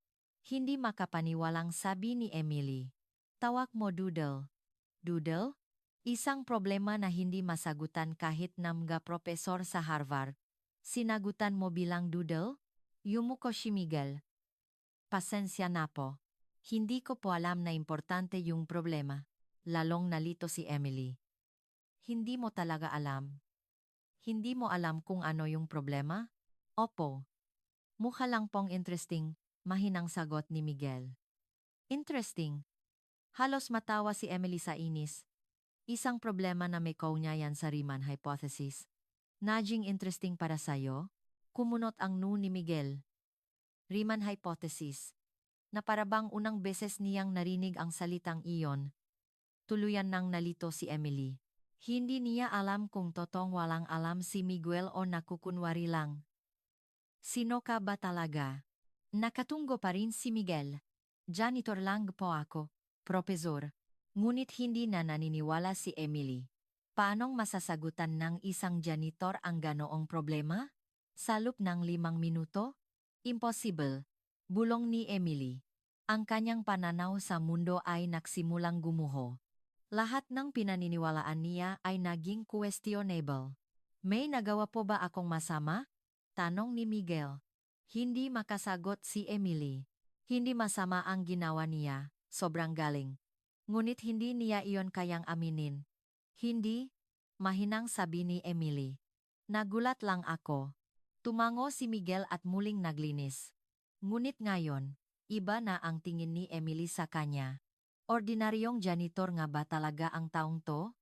A: Hindi makapaniwalang sabi ni Emily. Tawag mo doodle. Doodle? Isang problema na hindi masagutan kahit namga profesor sa Harvard. Sinagutan mo bilang doodle? Yumuko si Miguel. Pasensya na po. Hindi ko po alam na importante yung problema. Lalong nalito si Emily. Hindi mo talaga alam. Hindi mo alam kung ano yung problema? Opo. Mukha lang pong interesting, mahinang sagot ni Miguel. Interesting. Halos matawa si Emily sa inis. Isang problema na may kaugnayan sa Riemann hypothesis. Naging interesting para sayo? Kumunot ang nu ni Miguel. Riemann hypothesis. Na parabang unang beses niyang narinig ang salitang iyon. Tuluyan nang nalito si Emily. Hindi niya alam kung totoong walang alam si Miguel o nakukunwari lang. Sino ka ba talaga? Nakatungo pa rin si Miguel. Janitor lang po ako, Profesor. Ngunit hindi na naniniwala si Emily. Paanong masasagutan ng isang janitor ang ganoong problema? Sa loob ng 5 minuto? Impossible. Bulong ni Emily. Ang kanyang pananaw sa mundo ay nagsimulang gumuho. Lahat ng pinaniniwalaan niya ay naging questionable. May nagawa po ba akong masama? Tanong ni Miguel. Hindi makasagot si Emily. Hindi masama ang ginawa niya, sobrang galing. Ngunit hindi niya iyon kayang aminin. Hindi, mahinang sabi ni Emily. Nagulat lang ako. Tumango si Miguel at muling naglinis. Ngunit ngayon, iba na ang tingin ni Emily sa kanya. Ordinaryong janitor nga ba talaga ang taong to?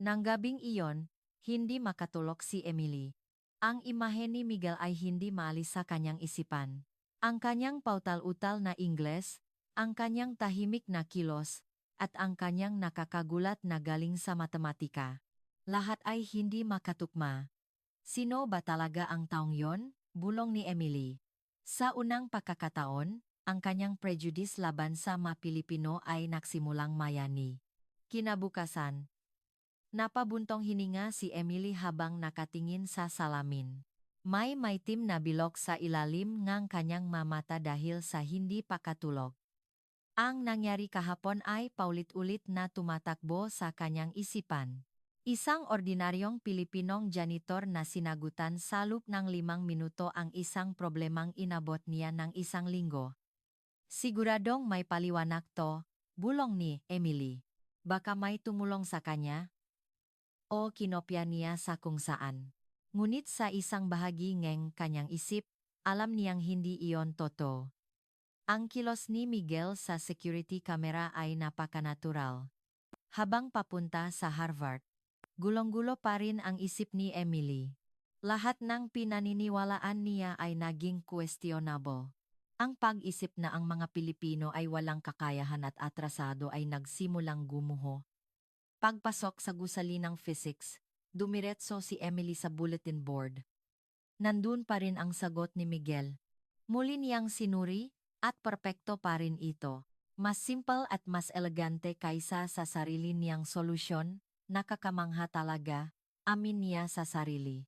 A: Nang gabing iyon, hindi makatulog si Emily. Ang imahe ni Miguel ay hindi maalis sa kanyang isipan. Ang kanyang pautal-utal na Ingles, ang kanyang tahimik na kilos, at ang kanyang nakakagulat na galing sa matematika. Lahat ay hindi makatukma. Sino ba talaga ang taong yon? Bulong ni Emily. Sa unang pagkakataon, ang kanyang prejudice laban sa mga Pilipino ay nagsimulang mayani. Kinabukasan, napabuntong hininga si Emily habang nakatingin sa salamin. May maitim na bilog sa ilalim ng kanyang mamata dahil sa hindi pakatulog. Ang nangyari kahapon ay paulit-ulit na tumatakbo sa kanyang isipan. Isang ordinaryong Pilipinong janitor na sinagutan sa loob ng 5 minuto ang isang problemang inabot niya ng 1 linggo. Siguradong may paliwanag to, bulong ni Emily. Baka may tumulong sa kanya? O kinopya niya sa kung saan. Ngunit sa isang bahagi ng kanyang isip, alam niyang hindi iyon totoo. Ang kilos ni Miguel sa security camera ay napakanatural. Habang papunta sa Harvard, gulong-gulo pa rin ang isip ni Emily. Lahat ng pinaniniwalaan niya ay naging questionable. Ang pag-isip na ang mga Pilipino ay walang kakayahan at atrasado ay nagsimulang gumuho. Pagpasok sa gusali ng physics, dumiretso si Emily sa bulletin board. Nandun pa rin ang sagot ni Miguel. Muli niyang sinuri, at perpekto pa rin ito. Mas simple at mas elegante kaysa sa sarili niyang solusyon, nakakamangha talaga, amin niya sa sarili.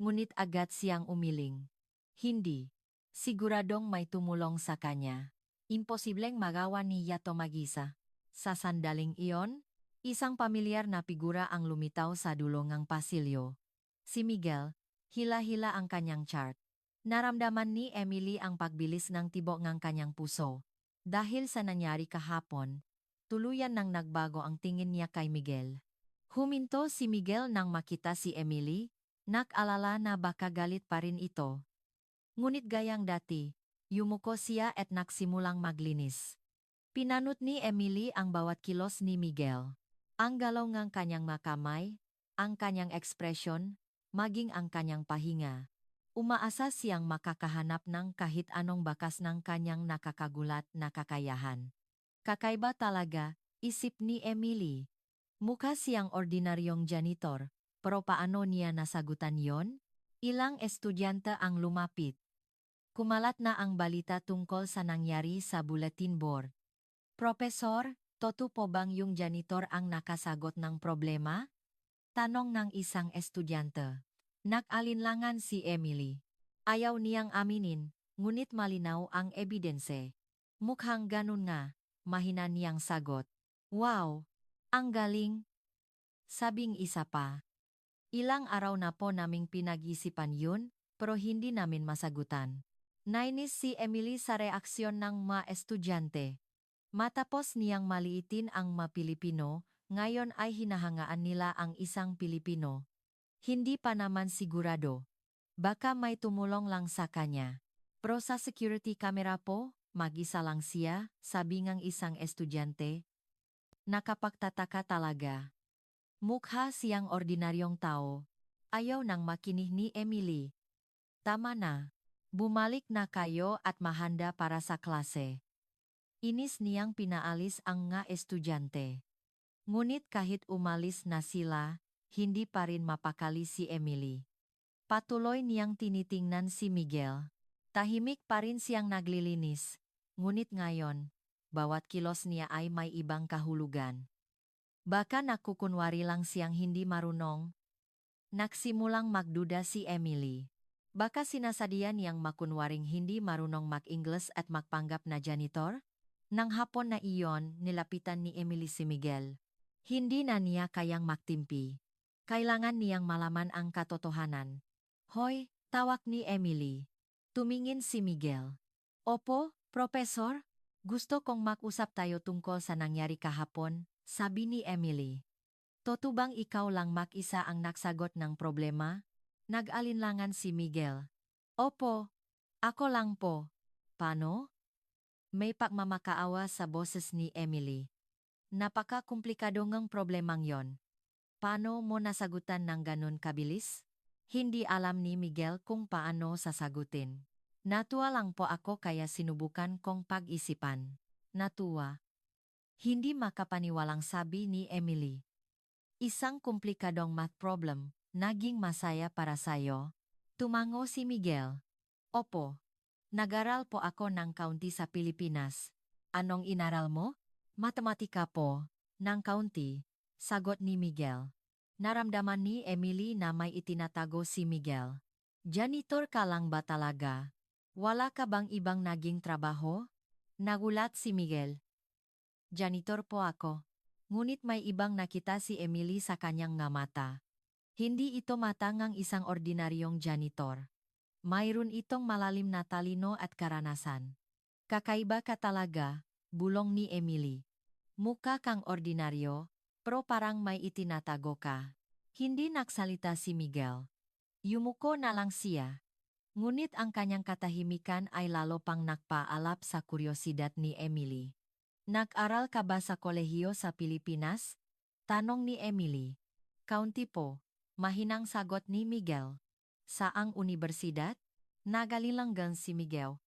A: Ngunit agad siyang umiling. Hindi. Siguradong may tumulong sa kanya. Imposibleng magawa niya to mag-isa. Sa sandaling iyon, isang pamilyar na figura ang lumitaw sa dulo ng pasilyo. Si Miguel, hila-hila ang kanyang chart. Naramdaman ni Emily ang pagbilis ng tibok ng kanyang puso. Dahil sa nangyari kahapon, tuluyan nang nagbago ang tingin niya kay Miguel. Huminto si Miguel nang makita si Emily, nak-alala na baka galit pa rin ito. Ngunit gayang dati, yumuko siya at nagsimulang maglinis. Pinanot ni Emily ang bawat kilos ni Miguel. Ang galaw ng kanyang makamay, ang kanyang ekspresyon, maging ang kanyang pahinga. Umaasa siyang makakahanap ng kahit anong bakas ng kanyang nakakagulat na kakayahan. Kakaiba talaga, isip ni Emily. Mukha siyang ordinaryong janitor, pero paano niya nasagutan yon? Ilang estudyante ang lumapit. Kumalat na ang balita tungkol sa nangyari sa bulletin board. Profesor, totoo po bang yung janitor ang nakasagot ng problema? Tanong ng isang estudyante. Nag-alinlangan si Emily. Ayaw niyang aminin, ngunit malinaw ang ebidense. Mukhang ganun nga, mahina niyang sagot. Wow! Ang galing! Sabing isa pa. Ilang araw na po naming pinag-isipan yun, pero hindi namin masagutan. Nainis si Emily sa reaksyon ng mga estudyante. Matapos niyang maliitin ang mga Pilipino, ngayon ay hinahangaan nila ang isang Pilipino. Hindi pa naman sigurado. Baka may tumulong lang sa kanya. Pero sa security camera po, mag-isa lang siya, sabi ng isang estudyante. Nakapagtataka talaga. Mukha siyang ordinaryong tao. Ayaw nang makinig ni Emily. Tama na. Bumalik na kayo at mahanda para sa klase. Inis niyang pinaalis ang nga estudyante. Ngunit kahit umalis na sila, hindi pa rin mapakali si Emily. Patuloy niyang tinitingnan si Miguel. Tahimik pa rin siyang naglilinis. Ngunit ngayon, bawat kilos niya ay may ibang kahulugan. Baka nakukunwari lang siyang hindi marunong. Nagsimulang magduda si Emily. Baka sinasadya niyang makunwaring hindi marunong mag-Ingles at magpanggap na janitor? Nang hapon na iyon, nilapitan ni Emily si Miguel. Hindi na niya kayang magtimpi. Kailangan niyang malaman ang katotohanan. Hoy, tawag ni Emily. Tumingin si Miguel. Opo, Profesor. Gusto kong mag-usap tayo tungkol sa nangyari kahapon, sabi ni Emily. Totoo bang ikaw lang mag-isa ang nagsagot ng problema? Nag-alinlangan si Miguel. Opo, ako lang po. Paano? May pagmamakaawa sa boses ni Emily. Napaka-komplikado ng problemang yon. Paano mo nasagutan ng ganun kabilis? Hindi alam ni Miguel kung paano sasagutin. Natuwa lang po ako kaya sinubukan kong pag-isipan. Natuwa. Hindi makapaniwalang sabi ni Emily. Isang komplikadong math problem, naging masaya para sayo? Tumango si Miguel. Opo. Nag-aral po ako ng kaunti sa Pilipinas. Anong inaral mo? Matematika po. Ng kaunti, sagot ni Miguel. Naramdaman ni Emily na may itinatago si Miguel. Janitor ka lang ba talaga? Wala ka bang ibang naging trabaho? Nagulat si Miguel. Janitor po ako. Ngunit may ibang nakita si Emily sa kanyang nga mata. Hindi ito mata ng isang ordinaryong janitor. Mayroon itong malalim na talino at karanasan. Kakaiba ka talaga, bulong ni Emily. Mukha kang ordinaryo, pero parang may itinatago ka. Hindi nagsalita si Miguel. Yumuko na lang siya. Ngunit ang kanyang katahimikan ay lalo pang nakpaalap sa kuryosidad ni Emily. Nag-aral ka ba sa kolehiyo sa Pilipinas? Tanong ni Emily. Kaunti po, mahinang sagot ni Miguel. Saang unibersidad? Nagalilanggan si Miguel.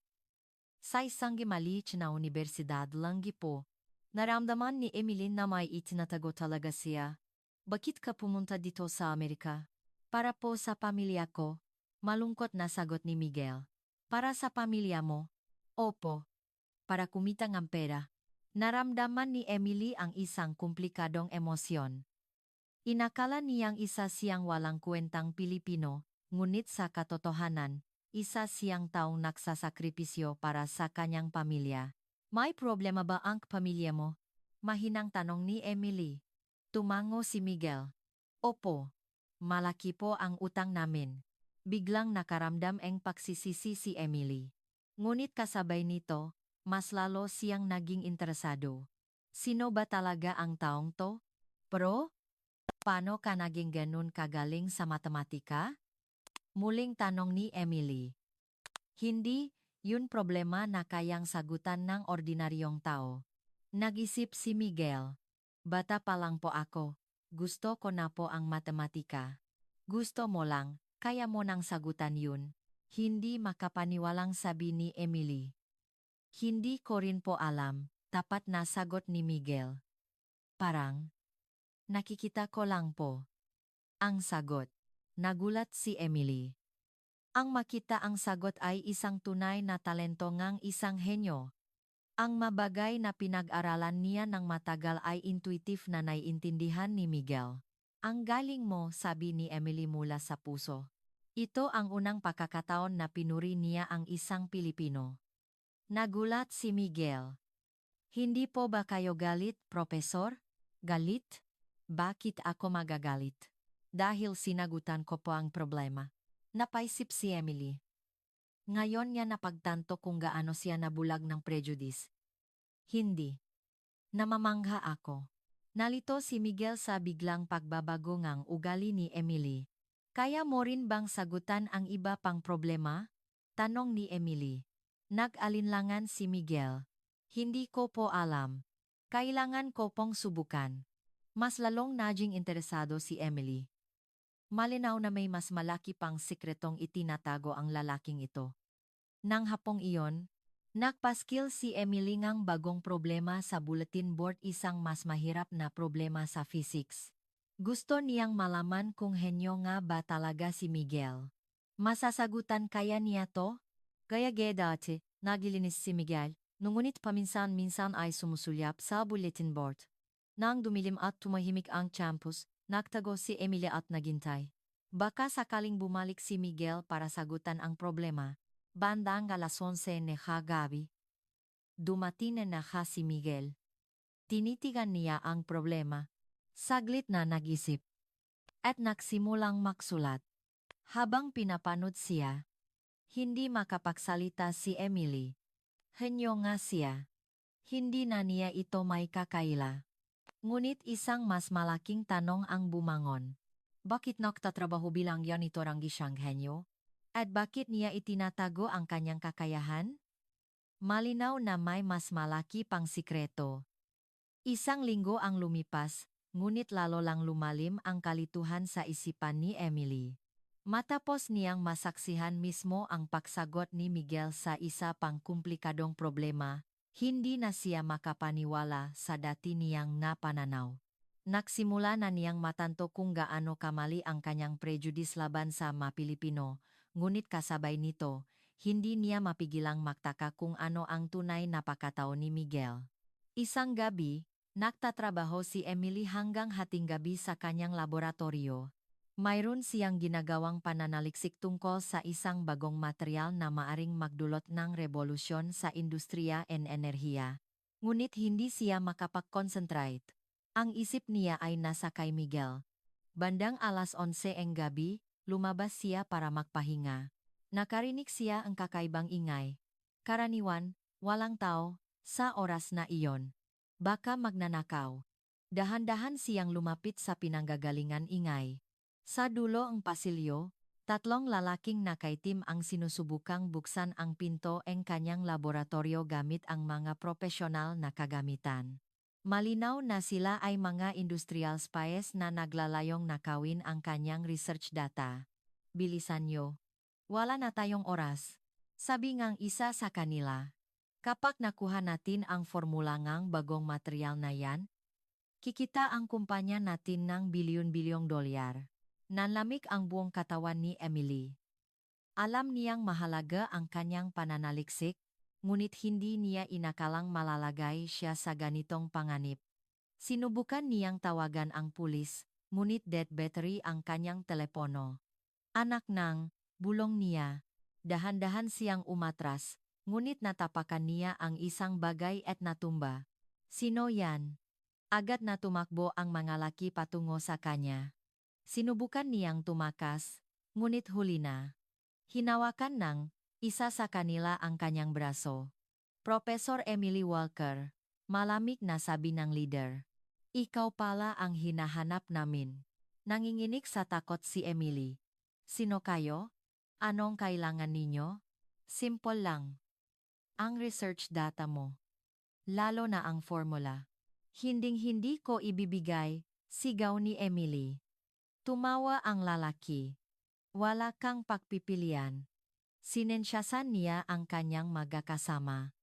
A: Sa isang maliit na unibersidad langgi po. Naramdaman ni Emily na may itinatago talaga siya. Bakit ka pumunta dito sa Amerika? Para po sa pamilya ko. Malungkot na sagot ni Miguel. Para sa pamilya mo? Opo. Para kumita ng pera. Naramdaman ni Emily ang isang komplikadong emosyon. Inakala niyang isa siyang walang kwentang Pilipino, ngunit sa katotohanan, isa siyang taong nagsasakripisyo para sa kanyang pamilya. May problema ba ang pamilya mo? Mahinang tanong ni Emily. Tumango si Miguel. Opo. Malaki po ang utang namin. Biglang nakaramdam ang pagsisisi si Emily. Ngunit kasabay nito, mas lalo siyang naging interesado. Sino ba talaga ang taong to? Pro? Paano ka naging ganun kagaling sa matematika? Muling tanong ni Emily. Hindi, yun problema na kayang sagutan ng ordinaryong tao. Nag-isip si Miguel. Bata pa lang po ako. Gusto ko na po ang matematika. Gusto mo lang, kaya mo nang sagutan yun. Hindi makapaniwalang sabi ni Emily. Hindi ko rin po alam, tapat na sagot ni Miguel. Parang, nakikita ko lang po. Ang sagot. Nagulat si Emily. Ang makita ang sagot ay isang tunay na talento ngang isang henyo. Ang mabagay na pinag-aralan niya ng matagal ay intuitive na naiintindihan ni Miguel. Ang galing mo, sabi ni Emily mula sa puso. Ito ang unang pagkakataon na pinuri niya ang isang Pilipino. Nagulat si Miguel. Hindi po ba kayo galit, Profesor? Galit? Bakit ako magagalit? Dahil sinagutan ko po ang problema. Napaisip si Emily. Ngayon niya napagtanto kung gaano siya nabulag ng prejudice. Hindi. Namamangha ako. Nalito si Miguel sa biglang pagbabago ngang ugali ni Emily. Kaya mo rin bang sagutan ang iba pang problema? Tanong ni Emily. Nag-alinlangan si Miguel. Hindi ko po alam. Kailangan ko pong subukan. Mas lalong naging interesado si Emily. Malinaw na may mas malaki pang sikretong itinatago ang lalaking ito. Nang hapong iyon, nagpaskil si Emily ngang bagong problema sa bulletin board, isang mas mahirap na problema sa physics. Gusto niyang malaman kung henyo nga ba talaga si Miguel. Masasagutan kaya niya to? Gaya dati, nagilinis si Miguel, ngunit paminsan-minsan ay sumusulyap sa bulletin board. Nang dumilim at tumahimik ang campus, nagtago si Emily at naghintay. Baka sakaling bumalik si Miguel para sagutan ang problema. Bandang alas 11 na gabi. Dumating na si Miguel. Tinitigan niya ang problema. Saglit na nag-isip. At nagsimulang magsulat. Habang pinapanood siya, hindi makapagsalita si Emily. Henyo nga siya. Hindi na niya ito may kakaila. Ngunit isang mas malaking tanong ang bumangon. Bakit nagtatrabaho bilang ganito ranggi siyang henyo? At bakit niya itinatago ang kanyang kakayahan? Malinaw na may mas malaki pang sikreto. Isang linggo ang lumipas, ngunit lalo lang lumalim ang kalituhan sa isipan ni Emily. Matapos niyang masaksihan mismo ang pagsagot ni Miguel sa isa pang komplikadong problema, hindi na siya makapaniwala sa dati niyang napananaw. Nagsimula na niyang matanto kung gaano kamali ang kanyang prejudice laban sa mga Pilipino, ngunit kasabay nito, hindi niya mapigilang magtaka kung ano ang tunay na pagkatao ni Miguel. Isang gabi, nagtatrabaho si Emily hanggang hating gabi sa kanyang laboratorio. Mayroon siyang ginagawang pananaliksik tungkol sa isang bagong material na maaring magdulot ng revolusyon sa industriya and enerhiya. Ngunit hindi siya makapag-concentrate. Ang isip niya ay nasa kay Miguel. Bandang alas 11 ang gabi, lumabas siya para magpahinga. Nakarinig siya ang kakaibang ingay. Karaniwan, walang tao, sa oras na iyon. Baka magnanakaw. Dahan-dahan siyang lumapit sa pinanggagalingan ingay. Sa dulo ang pasilyo, Tatlong lalaking nakaitim ang sinusubukang buksan ang pinto ng kanyang laboratorio gamit ang mga propesyonal na kagamitan. Malinaw na sila ay mga industrial spies na naglalayong nakawin ang kanyang research data. Bilisan nyo. Wala na tayong oras. Sabi ngang isa sa kanila. Kapag nakuha natin ang formula ngang bagong material na yan, kikita ang kumpanya natin ng bilyon-bilyong dolyar. Nanlamig ang buong katawan ni Emily. Alam niyang mahalaga ang kanyang pananaliksik, ngunit hindi niya inakalang malalagay siya sa ganitong panganib. Sinubukan niyang tawagan ang pulis, ngunit dead battery ang kanyang telepono. Anak ng, bulong niya. Dahan-dahan siyang umatras, ngunit natapakan niya ang isang bagay at natumba. Sino yan? Agad na tumakbo ang mga laki patungo sa kanya. Sinubukan niyang tumakas, ngunit huli na. Hinawakan ng isa sa kanila ang kanyang braso. Professor Emily Walker, malamig na sabi ng leader. Ikaw pala ang hinahanap namin. Nanginginig sa takot si Emily. Sino kayo? Anong kailangan ninyo? Simple lang. Ang research data mo. Lalo na ang formula. Hinding-hindi ko ibibigay, sigaw ni Emily. Tumawa ang lalaki. Wala kang pagpipilian. Sinensyasan niya ang kanyang magkakasama.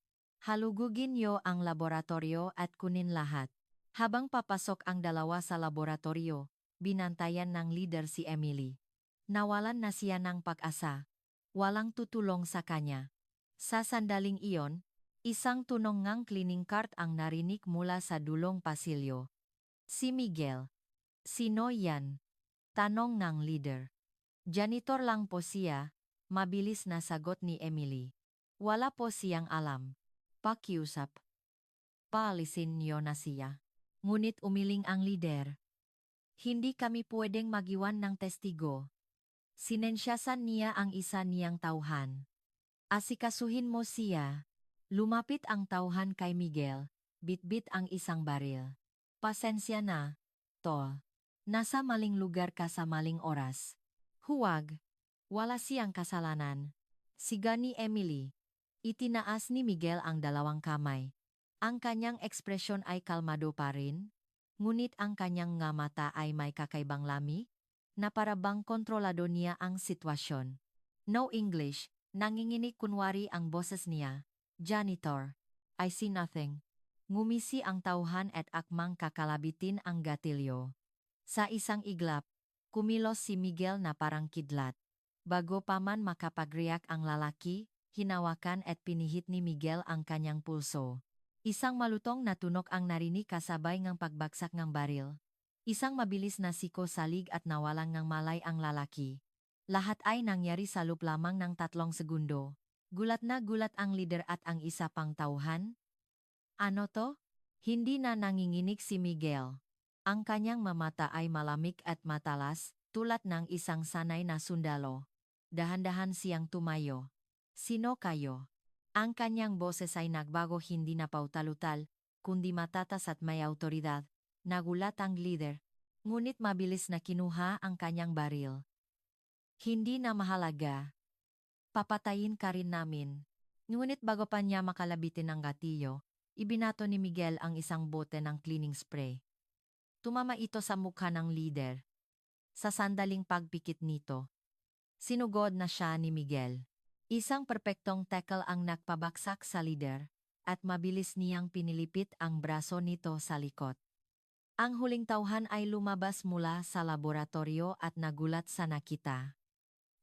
A: Halugugin niyo ang laboratorio at kunin lahat. Habang papasok ang dalawa sa laboratorio, binantayan ng leader si Emily. Nawalan na siya ng pag-asa. Walang tutulong sa kanya. Sa sandaling iyon, isang tunong ngang cleaning cart ang narinig mula sa dulong pasilyo. Si Miguel. Sino yan? Tanong ng leader. Janitor lang po siya, mabilis na sagot ni Emily. Wala po siyang alam. Pakiusap. Paalisin niyo na siya. Ngunit umiling ang leader. Hindi kami pwedeng magiwan ng testigo. Sinensyasan niya ang isa niyang tauhan. Asikasuhin mo siya. Lumapit ang tauhan kay Miguel, bitbit ang isang baril. Pasensya na, tol. Nasa maling lugar ka sa maling oras. Huwag. Wala siyang kasalanan. Siga ni Emily. Itinaas ni Miguel ang dalawang kamay. Ang kanyang ekspresyon ay kalmado pa rin, ngunit ang kanyang nga mata ay may kakaibang lami, na parabang kontrolado niya ang sitwasyon. No English, nanginginig kunwari ang boses niya. Janitor. I see nothing. Ngumisi ang tauhan at akmang kakalabitin ang gatilyo. Sa isang iglap, kumilos si Miguel na parang kidlat. Bago pa man makapag-react ang lalaki, hinawakan at pinihit ni Miguel ang kanyang pulso. Isang malutong na tunok ang narinig kasabay ng pagbagsak ng baril. Isang mabilis na siko salig at nawalang ng malay ang lalaki. Lahat ay nangyari sa loob lamang ng 3 segundo. Gulat na gulat ang leader at ang isa pang tauhan. Ano to? Hindi na nanginginig si Miguel. Ang kanyang mamata ay malamig at matalas, tulad ng isang sanay na sundalo. Dahan-dahan siyang tumayo. Sino kayo? Ang kanyang boses ay nagbago, hindi na pautalutal, kundi matatas at may autoridad. Nagulat ang leader, ngunit mabilis na kinuha ang kanyang baril. Hindi na mahalaga. Papatayin ka rin namin. Ngunit bago pa niya makalabitin ang gatilyo, ibinato ni Miguel ang isang bote ng cleaning spray. Tumama ito sa mukha ng leader. Sa sandaling pagpikit nito, sinugod na siya ni Miguel. Isang perpektong tackle ang nagpabaksak sa leader, at mabilis niyang pinilipit ang braso nito sa likod. Ang huling tauhan ay lumabas mula sa laboratorio at nagulat sa nakita.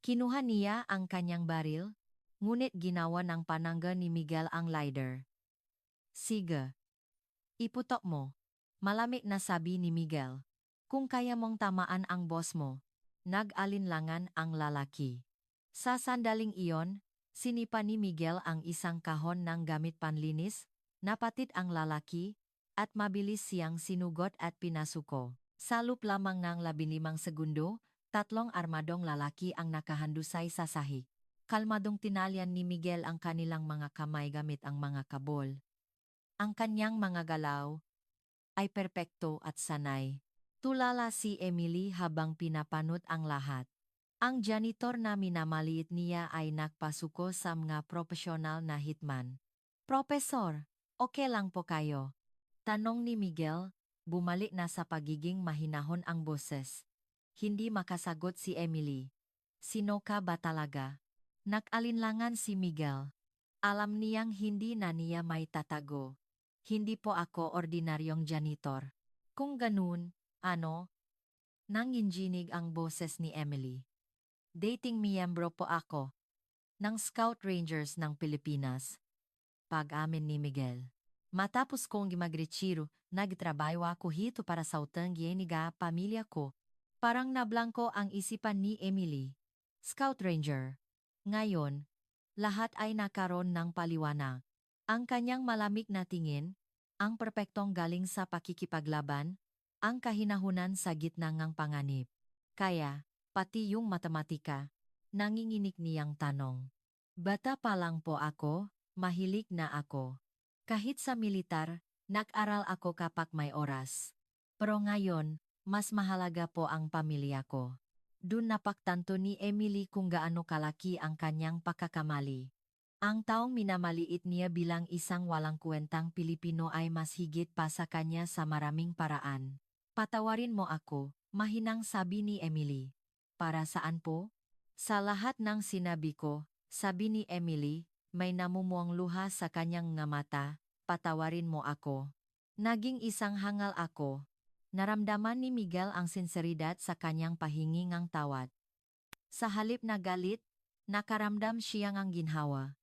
A: Kinuha niya ang kanyang baril, ngunit ginawa ng panangga ni Miguel ang leader. Sige. Iputok mo. Malamig na sabi ni Miguel. Kung kaya mong tamaan ang boss mo. Nag-alinlangan ang lalaki. Sa sandaling iyon, sinipa ni Miguel ang isang kahon ng gamit panlinis, napatid ang lalaki, at mabilis siyang sinugot at pinasuko. Sa loob lamang ng 15 segundo, 3 armadong lalaki ang nakahandusay sa sahig. Kalmadong tinalyan ni Miguel ang kanilang mga kamay gamit ang mga kabol. Ang kanyang mga galaw ay perpekto at sanay. Tulala si Emily habang pinapanot ang lahat. Ang janitor na minamaliit niya ay nagpasuko sa mga profesional na hitman. Profesor, okay lang po kayo? Tanong ni Miguel, bumalik na sa pagiging mahinahon ang boses. Hindi makasagot si Emily. Sino ka ba talaga? Nag-alinlangan si Miguel. Alam niyang hindi na niya may tatago. Hindi po ako ordinaryong janitor. Kung ganun, ano? Nanginginig ang boses ni Emily. Dating miyembro po ako ng Scout Rangers ng Pilipinas. Pag-amin ni Miguel. Matapos kong magretiro, nagtrabaho ako hito para sa utang yeniga pamilya ko. Parang nablangko ang isipan ni Emily. Scout Ranger. Ngayon, lahat ay nakaroon ng paliwanag. Ang kanyang malamig na tingin, ang perpektong galing sa pakikipaglaban, ang kahinahunan sa gitna ng panganib. Kaya, pati yung matematika, nanginginig niyang tanong. Bata pa lang po ako, mahilig na ako. Kahit sa militar, nag-aral ako kapag may oras. Pero ngayon, mas mahalaga po ang pamilya ko. Dun napagtanto ni Emily kung gaano kalaki ang kanyang pagkakamali. Ang taong minamaliit niya bilang isang walang kwentang Pilipino ay mas higit pa sa kanya sa maraming paraan. Patawarin mo ako, mahinang sabi ni Emily. Para saan po? Sa lahat ng sinabi ko, sabi ni Emily, may namumuang luha sa kanyang nga mata, patawarin mo ako. Naging isang hangal ako. Naramdaman ni Miguel ang sinseridad sa kanyang pahingingang tawad. Sa halip na galit, nakaramdam siyang ang ginhawa.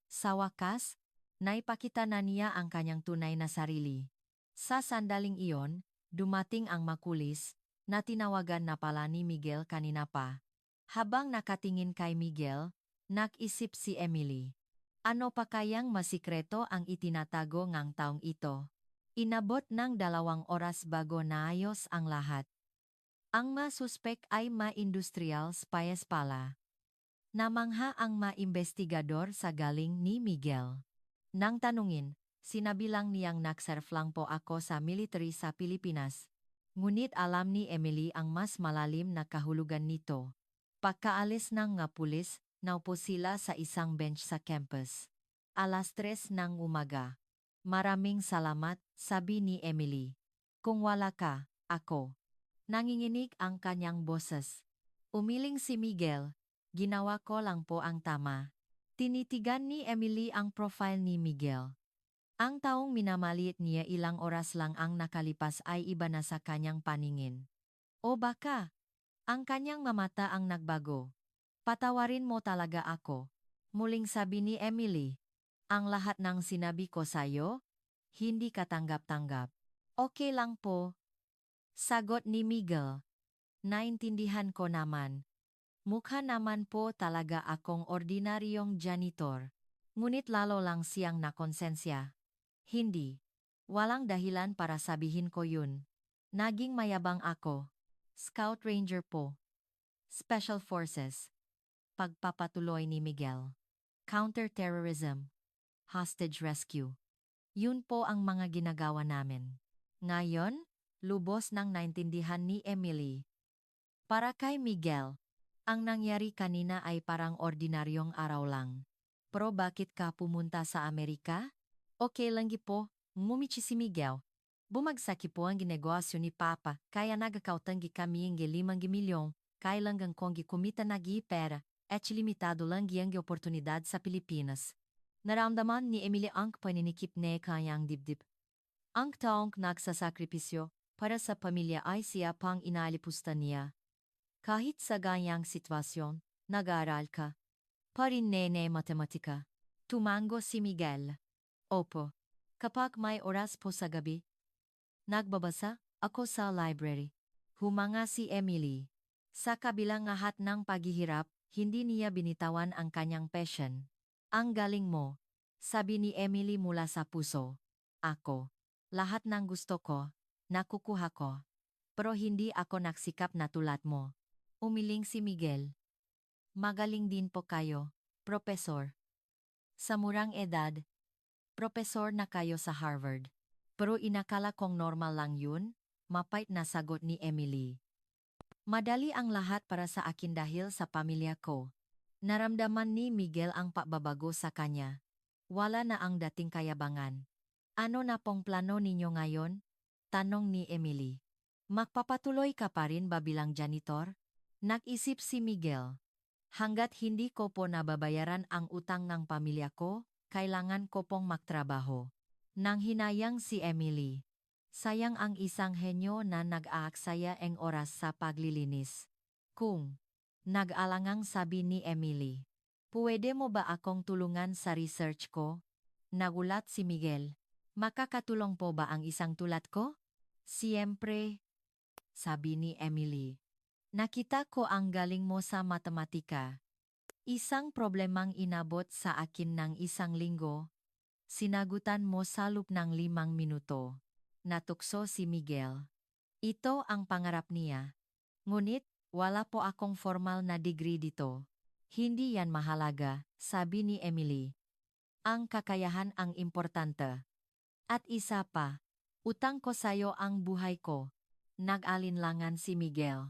A: Sa wakas, naipakita na niya ang kanyang tunay na sarili. Sa sandaling iyon, dumating ang makulis, na tinawagan na pala ni Miguel kanina pa. Habang nakatingin kay Miguel, nag-isip si Emily. Ano pa kayang masikreto ang itinatago ngang taong ito? Inabot ng 2 oras bago naayos ang lahat. Ang masuspek ay ma-industrial spies pala. Namangha ang ma-investigador sa galing ni Miguel. Nang tanungin, sinabi lang niyang nag-serve lang po ako sa military sa Pilipinas. Ngunit alam ni Emily ang mas malalim na kahulugan nito. Pagkaalis ng nga pulis, naupo sila sa isang bench sa campus. 3:00 ng umaga. Maraming salamat, sabi ni Emily. Kung wala ka, ako. Nanginginig ang kanyang boses. Umiling si Miguel. Ginawa ko lang po ang tama. Tinitigan ni Emily ang profile ni Miguel. Ang taong minamaliit niya ilang oras lang ang nakalipas ay iba na sa kanyang paningin. O baka, ang kanyang mamata ang nagbago. Patawarin mo talaga ako. Muling sabi ni Emily. Ang lahat ng sinabi ko sa'yo, hindi katanggap-tanggap. Okay lang po. Sagot ni Miguel. Naintindihan ko naman. Mukha naman po talaga akong ordinaryong janitor. Ngunit lalo lang siyang nakonsensya. Hindi. Walang dahilan para sabihin ko yun. Naging mayabang ako. Scout Ranger po. Special Forces. Pagpapatuloy ni Miguel. Counter-terrorism. Hostage rescue. Yun po ang mga ginagawa namin. Ngayon, lubos nang naintindihan ni Emily. Para kay Miguel, ang nangyari kanina ay parang ordinaryong araw lang. Pero bakit ka pumunta sa Amerika? Okay lang po, ngumichi si Miguel. Bumagsak po ang ginegosyo ni Papa, kaya nagakautang kami ng 5 milyon, kaya langgang kong kumita pera, at limitado lang ang oportunidad sa Pilipinas. Naramdaman ni Emily ang paninikip na kayang dibdib. Ang taong nagsasakripisyo para sa pamilya ay siya pang inalipusta niya. Kahit sa ganyang sitwasyon, nag-aaral ka. Parinene matematika. Tumango si Miguel. Opo. Kapag may oras po sa gabi, nagbabasa ako sa library. Humanga si Emily. Sa kabilang lahat ng paghihirap, hindi niya binitawan ang kanyang passion. Ang galing mo, sabi ni Emily mula sa puso. Ako. Lahat ng gusto ko, nakukuha ko. Pero hindi ako nagsikap na tulad mo. Umiling si Miguel. Magaling din po kayo, Profesor. Sa murang edad, Profesor na kayo sa Harvard. Pero inakala kong normal lang yun, mapait na sagot ni Emily. Madali ang lahat para sa akin dahil sa pamilya ko. Naramdaman ni Miguel ang pagbabago sa kanya. Wala na ang dating kayabangan. Ano na pong plano ninyo ngayon? Tanong ni Emily. Magpapatuloy ka pa rin ba bilang janitor? Nag-isip si Miguel. Hanggat hindi ko po nababayaran ang utang ng pamilya ko, kailangan ko pong magtrabaho. Nang hinayang si Emily. Sayang ang isang henyo na nag-aaksaya ng oras sa paglilinis. Kung nag-alangang sabi ni Emily. Puwede mo ba akong tulungan sa research ko? Nagulat si Miguel. Makakatulong po ba ang isang tulad ko? Siyempre, sabi ni Emily. Nakita ko ang galing mo sa matematika. Isang problemang inabot sa akin ng isang linggo. Sinagutan mo sa loob ng 5 minuto. Natukso si Miguel. Ito ang pangarap niya. Ngunit, wala po akong formal na degree dito. Hindi yan mahalaga, sabi ni Emily. Ang kakayahan ang importante. At isa pa, utang ko sayo ang buhay ko. Nag-alinlangan si Miguel.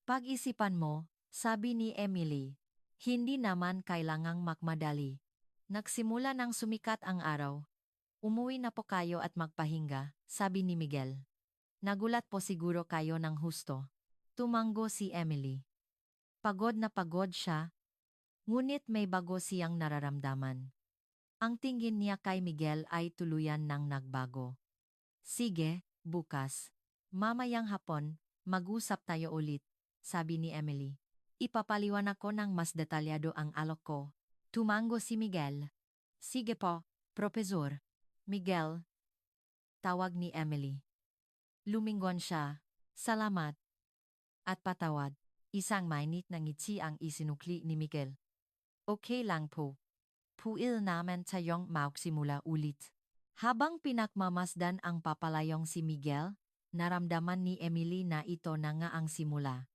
A: Pag-isipan mo, sabi ni Emily. Hindi naman kailangang magmadali. Nagsimula nang sumikat ang araw. Umuwi na po kayo at magpahinga, sabi ni Miguel. Nagulat po siguro kayo ng husto. Tumango si Emily. Pagod na pagod siya, ngunit may bago siyang nararamdaman. Ang tingin niya kay Miguel ay tuluyan nang nagbago. Sige, bukas. Mamayang hapon, mag-usap tayo ulit, sabi ni Emily. Ipapaliwanag ko ng mas detalyado ang alok ko. Tumango si Miguel. Sige po, Profesor. Miguel, tawag ni Emily. Lumingon siya. Salamat. At patawad. Isang mainit na ngiti ang isinukli ni Miguel. Okay lang po. Puil naman tayong magsimula ulit. Habang pinakmamasdan ang papalayong si Miguel, naramdaman ni Emily na ito na nga ang simula.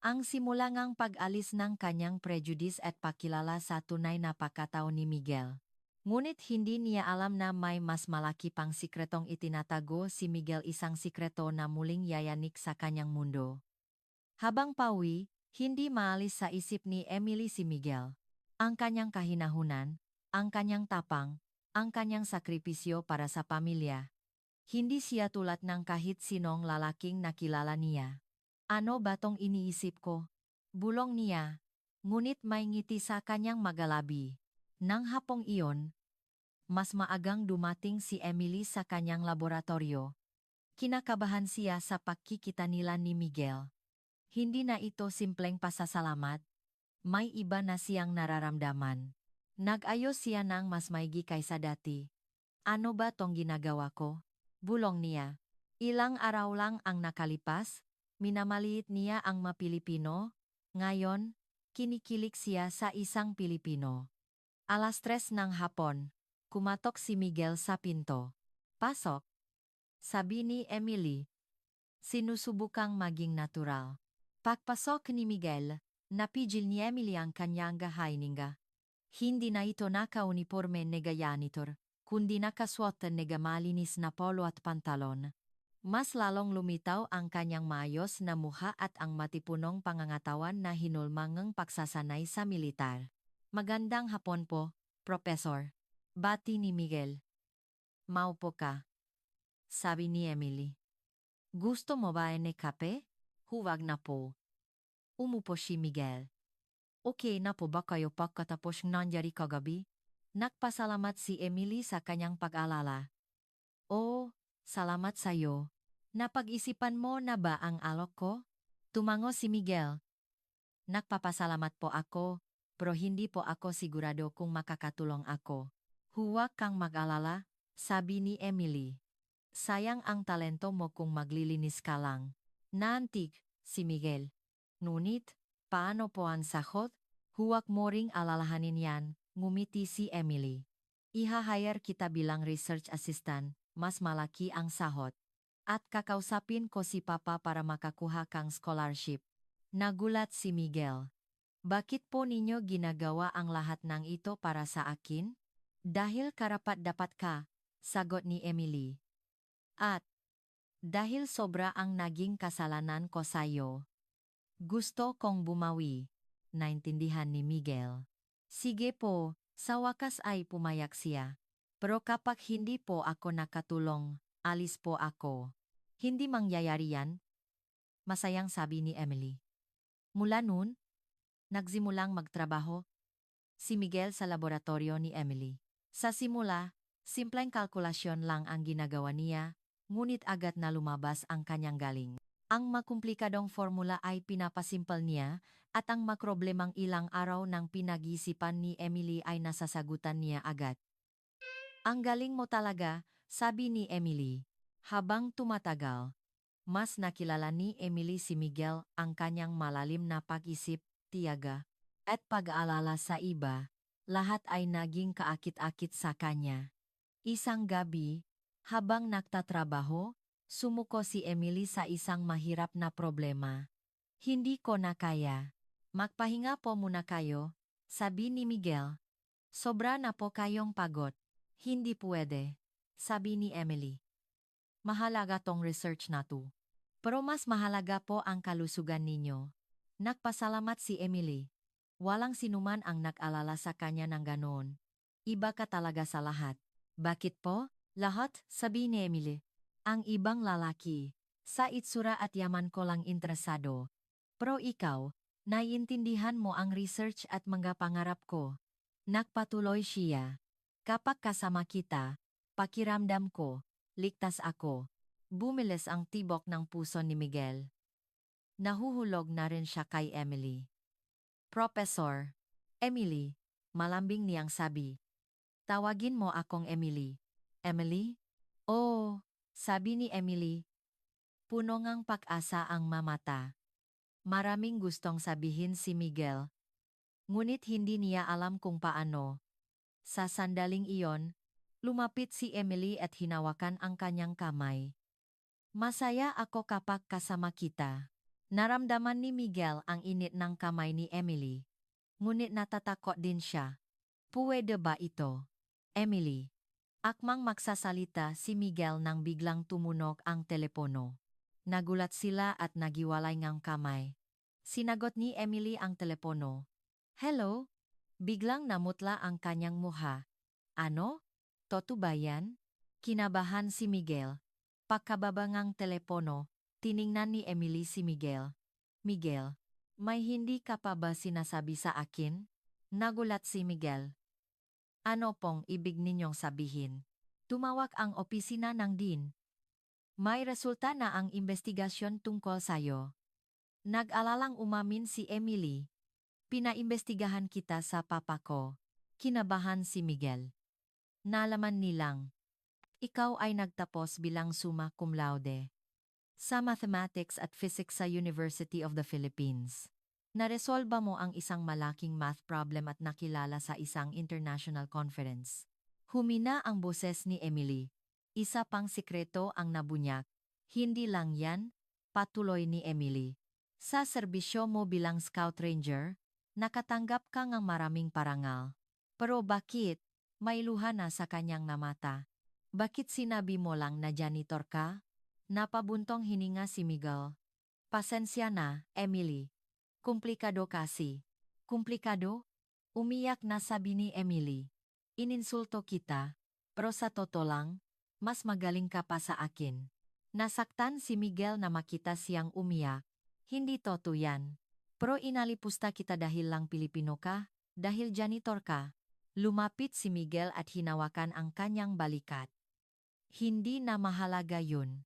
A: Ang simula ngang pag-alis ng kanyang prejudice at pakilala sa tunay na pagkatao ni Miguel. Ngunit hindi niya alam na may mas malaki pang sikretong itinatago si Miguel, isang sikreto na muling yayanik sa kanyang mundo. Habang pauwi, hindi maalis sa isip ni Emily si Miguel. Ang kanyang kahinahunan, ang kanyang tapang, ang kanyang sakripisyo para sa pamilya. Hindi siya tulad ng kahit sinong lalaking nakilala niya. Ano ba tong iniisip ko? Bulong niya. Ngunit may ngiti sa kanyang magalabi. Nang hapong iyon, mas maagang dumating si Emily sa kanyang laboratorio. Kinakabahan siya sa pagkikita nila ni Miguel. Hindi na ito simpleng pasasalamat. May iba na siyang nararamdaman. Nag-ayos siya ng mas maigi kaysa dati. Ano ba tong ginagawa ko? Bulong niya. Ilang araw lang ang nakalipas, minamaliit niya ang mga Pilipino. Ngayon, kinikilig siya sa isang Pilipino. 3:00 ng hapon, kumatok si Miguel sa pinto. Pasok, sabi ni Emily. Sinusubukang maging natural. Pagpasok ni Miguel, napigil ni Emily ang kanyang gahininga. Hindi na ito naka-uniforme na janitor, kundi nakasuot na malinis na polo at pantalon. Mas lalong lumitaw ang kanyang maayos na mukha at ang matipunong pangangatawan na hinulmangang pagsasanay sa militar. Magandang hapon po, Professor. Bati ni Miguel. Maupo ka, sabi ni Emily. Gusto mo ba ng kape? Huwag na po. Umupo si Miguel. Okay na po ba kayo pagkatapos nangyari kagabi? Nagpasalamat si Emily sa kanyang pag-alala. Oh, salamat sa'yo. Napag-isipan mo na ba ang alok ko? Tumango si Miguel. Nagpapasalamat po ako, pero hindi po ako sigurado kung makakatulong ako. Huwag kang mag-alala, sabi ni Emily. Sayang ang talento mo kung maglilinis ka lang. Naantig, si Miguel. Ngunit, paano po ang sahod? Huwag mo ring alalahanin yan, ngumiti si Emily. Iha-hire kita bilang research assistant, mas malaki ang sahod. At kakausapin ko si Papa para makakuha kang scholarship. Nagulat si Miguel. Bakit po ninyo ginagawa ang lahat ng ito para sa akin? Dahil karapat-dapat ka, sagot ni Emily. At dahil sobra ang naging kasalanan ko sa'yo. Gusto kong bumawi. Naintindihan ni Miguel. Sige po, sa wakas ay pumayak siya. Pero kapag hindi po ako nakatulong, alis po ako. Hindi mangyayari yan, masayang sabi ni Emily. Mula noon, nagsimulang magtrabaho si Miguel sa laboratorio ni Emily. Sa simula, simpleng kalkulasyon lang ang ginagawa niya, ngunit agad na lumabas ang kanyang galing. Ang makumplikadong formula ay pinapasimpal niya at ang makroblemang ilang araw ng pinag-isipan ni Emily ay nasasagutan niya agad. Ang galing mo talaga, sabi ni Emily. Habang tumatagal, mas nakilala ni Emily si Miguel ang kanyang malalim na pag-isip, tiyaga, at pag-aalala sa iba. Lahat ay naging kaakit-akit sa kanya. Isang gabi, habang nagtatrabaho, sumuko si Emily sa isang mahirap na problema. Hindi ko na kaya. Magpahinga po muna kayo, sabi ni Miguel. Sobra na po kayong pagod. Hindi pwede, sabi ni Emily. Mahalaga tong research na to. Pero mas mahalaga po ang kalusugan ninyo. Nagpasalamat si Emily. Walang sinuman ang nag-alala sa kanya ng ganoon. Iba ka talaga sa lahat. Bakit po? Lahat, sabi ni Emily. Ang ibang lalaki, sa itsura at yaman ko lang interesado. Pero ikaw, naiintindihan mo ang research at mga pangarap ko. Nagpatuloy siya. Kapag kasama kita, pakiramdam ko, ligtas ako. Bumilis ang tibok ng puso ni Miguel. Nahuhulog na rin siya kay Emily. Professor. Emily, malambing niyang sabi. Tawagin mo akong Emily. Emily? Oh, sabi ni Emily. Puno ngang pag-asa ang mamata. Maraming gustong sabihin si Miguel. Ngunit hindi niya alam kung paano. Sa sandaling iyon, lumapit si Emily at hinawakan ang kanyang kamay. Masaya ako kapag kasama kita. Naramdaman ni Miguel ang init ng kamay ni Emily. Ngunit natatakot din siya. Puwede ba ito? Emily. Akmang magsasalita si Miguel nang biglang tumunog ang telepono. Nagulat sila at nagiwalay ngang kamay. Sinagot ni Emily ang telepono. Hello? Biglang namutla ang kanyang muha. Ano? Totoo ba yan? Kinabahan si Miguel. Pagkababa ngang telepono, tiningnan ni Emily si Miguel. Miguel, may hindi ka pa ba sinasabi sa akin? Nagulat si Miguel. Ano pong ibig ninyong sabihin? Tumawag ang opisina ng Dean. May resulta na ang investigasyon tungkol sayo. Nag-alalang umamin si Emily. Pinaimbestigahan kita sa papa ko. Kinabahan si Miguel. Nalaman nilang. Ikaw ay nagtapos bilang summa cum laude sa Mathematics at Physics sa University of the Philippines. Naresolba mo ang isang malaking math problem at nakilala sa isang international conference. Humina ang boses ni Emily. Isa pang sikreto ang nabunyak. Hindi lang yan, patuloy ni Emily. Sa serbisyo mo bilang Scout Ranger, nakatanggap ka ng maraming parangal. Pero bakit? May luha na sa kanyang namata. Bakit sinabi mo lang na janitor ka? Napabuntong hininga si Miguel. Pasensya na, Emily. Komplikado kasi. Komplikado? Umiyak na sabi ni Emily. Ininsulto kita, pero sa totoo lang, mas magaling ka pa sa akin. Nasaktan si Miguel na makita siyang umiyak. Hindi totoo yan. Pero inalipusta kita dahil lang Pilipino ka, dahil janitor ka. Lumapit si Miguel at hinawakan ang kanyang balikat. Hindi na mahalaga yun.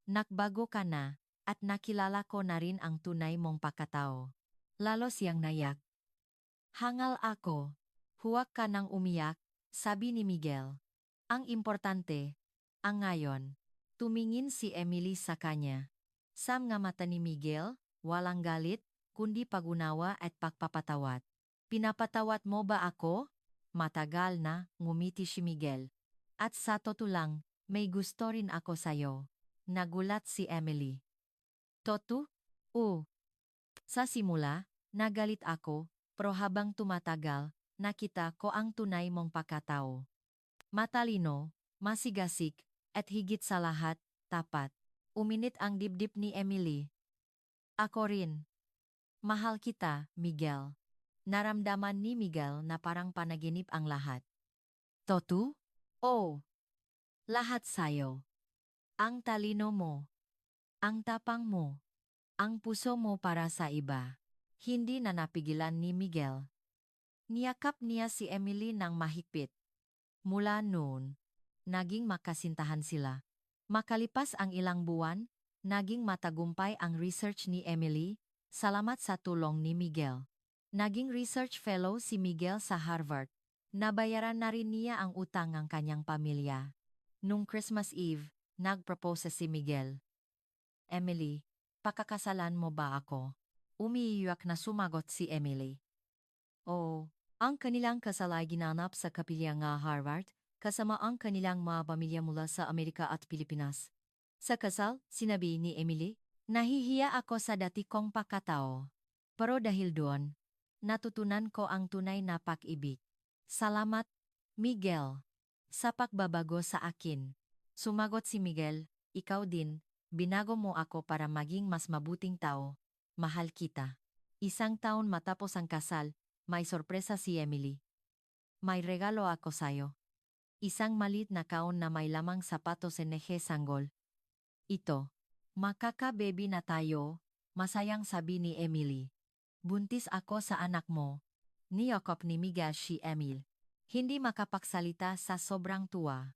A: Nakbago ka na, at nakilala ko na rin ang tunay mong pagkatao. Lalo siyang nayak. Hangal ako. Huwag ka nang umiyak, sabi ni Miguel. Ang importante, ang ngayon. Tumingin si Emily sa kanya. Sa mga mata ni Miguel, walang galit, kundi pagunawa at pagpapatawad. Pinapatawad mo ba ako? Matagal na, ngumiti si Miguel. At sa totoo lang, may gusto rin ako sayo. Nagulat si Emily. Totoo? Oo. Sa simula, nagalit ako, pero habang tumatagal, nakita ko ang tunay mong pagkatao. Matalino, masigasig, at higit sa lahat, tapat. Uminit ang dibdib ni Emily. Ako rin. Mahal kita, Miguel. Naramdaman ni Miguel na parang panaginip ang lahat. Totu? Oh, lahat sayo. Ang talino mo. Ang tapang mo. Ang puso mo para sa iba. Hindi na napigilan ni Miguel. Niyakap niya si Emily ng mahigpit. Mula noon, naging makasintahan sila. Makalipas ang ilang buwan, naging matagumpay ang research ni Emily, salamat sa tulong ni Miguel. Naging research fellow si Miguel sa Harvard. Nabayaran na rin niya ang utang ng kanyang pamilya. Nung Christmas Eve, nagpropose si Miguel. Emily, pakakasalan mo ba ako? Umiiyak na sumagot si Emily. Oo, ang kanilang kasal ay ginanap sa kapilya nga Harvard, kasama ang kanilang mga pamilya mula sa Amerika at Pilipinas. Sa kasal, sinabi ni Emily, nahihiya ako sa dati kong pagkatao. Pero dahil doon, natutunan ko ang tunay na pag-ibig. Salamat, Miguel, sa pagbabago sa akin. Sumagot si Miguel, ikaw din, binago mo ako para maging mas mabuting tao. Mahal kita. Isang taon matapos ang kasal, may sorpresa si Emily. May regalo ako sayo. Isang malit na kaon na may lamang sapatos NG sanggol. Ito. Makaka-baby na tayo, masayang sabi ni Emily. Buntis ako sa anak mo. Niyakap ni Miguel si Emil. Hindi makapagsalita sa sobrang tuwa.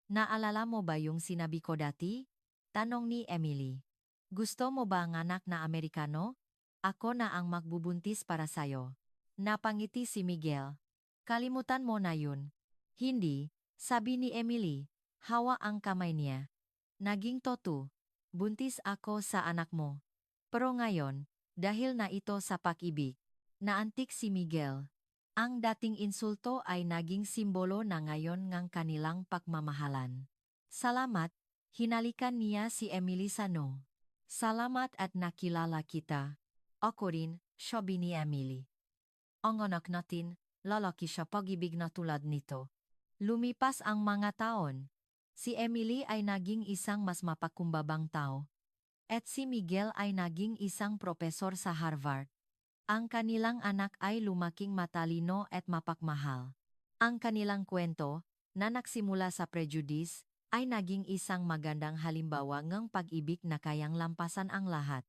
A: Naalala mo ba yung sinabi ko dati? Tanong ni Emily. Gusto mo ba ng anak na Amerikano? Ako na ang magbubuntis para sayo. Napangiti si Miguel. Kalimutan mo na yun. Hindi, sabi ni Emily. Hawa ang kamay niya. Naging Totu. Buntis ako sa anak mo. Pero ngayon, dahil na ito sa pag-ibig, naantik si Miguel. Ang dating insulto ay naging simbolo na ngayon ng kanilang pagmamahalan. Salamat, hinalikan niya si Emily sa no. Salamat at nakilala kita. Ako rin, sabi ni Emily. Ang anak natin, lalaki siya pag-ibig na tulad nito. Lumipas ang mga taon. Si Emily ay naging isang mas mapakumbabang tao. At si Miguel ay naging isang propesor sa Harvard. Ang kanilang anak ay lumaking matalino at mapagmahal. Ang kanilang kwento, na nagsimula sa prejudice, ay naging isang magandang halimbawa ng pag-ibig na kayang lampasan ang lahat.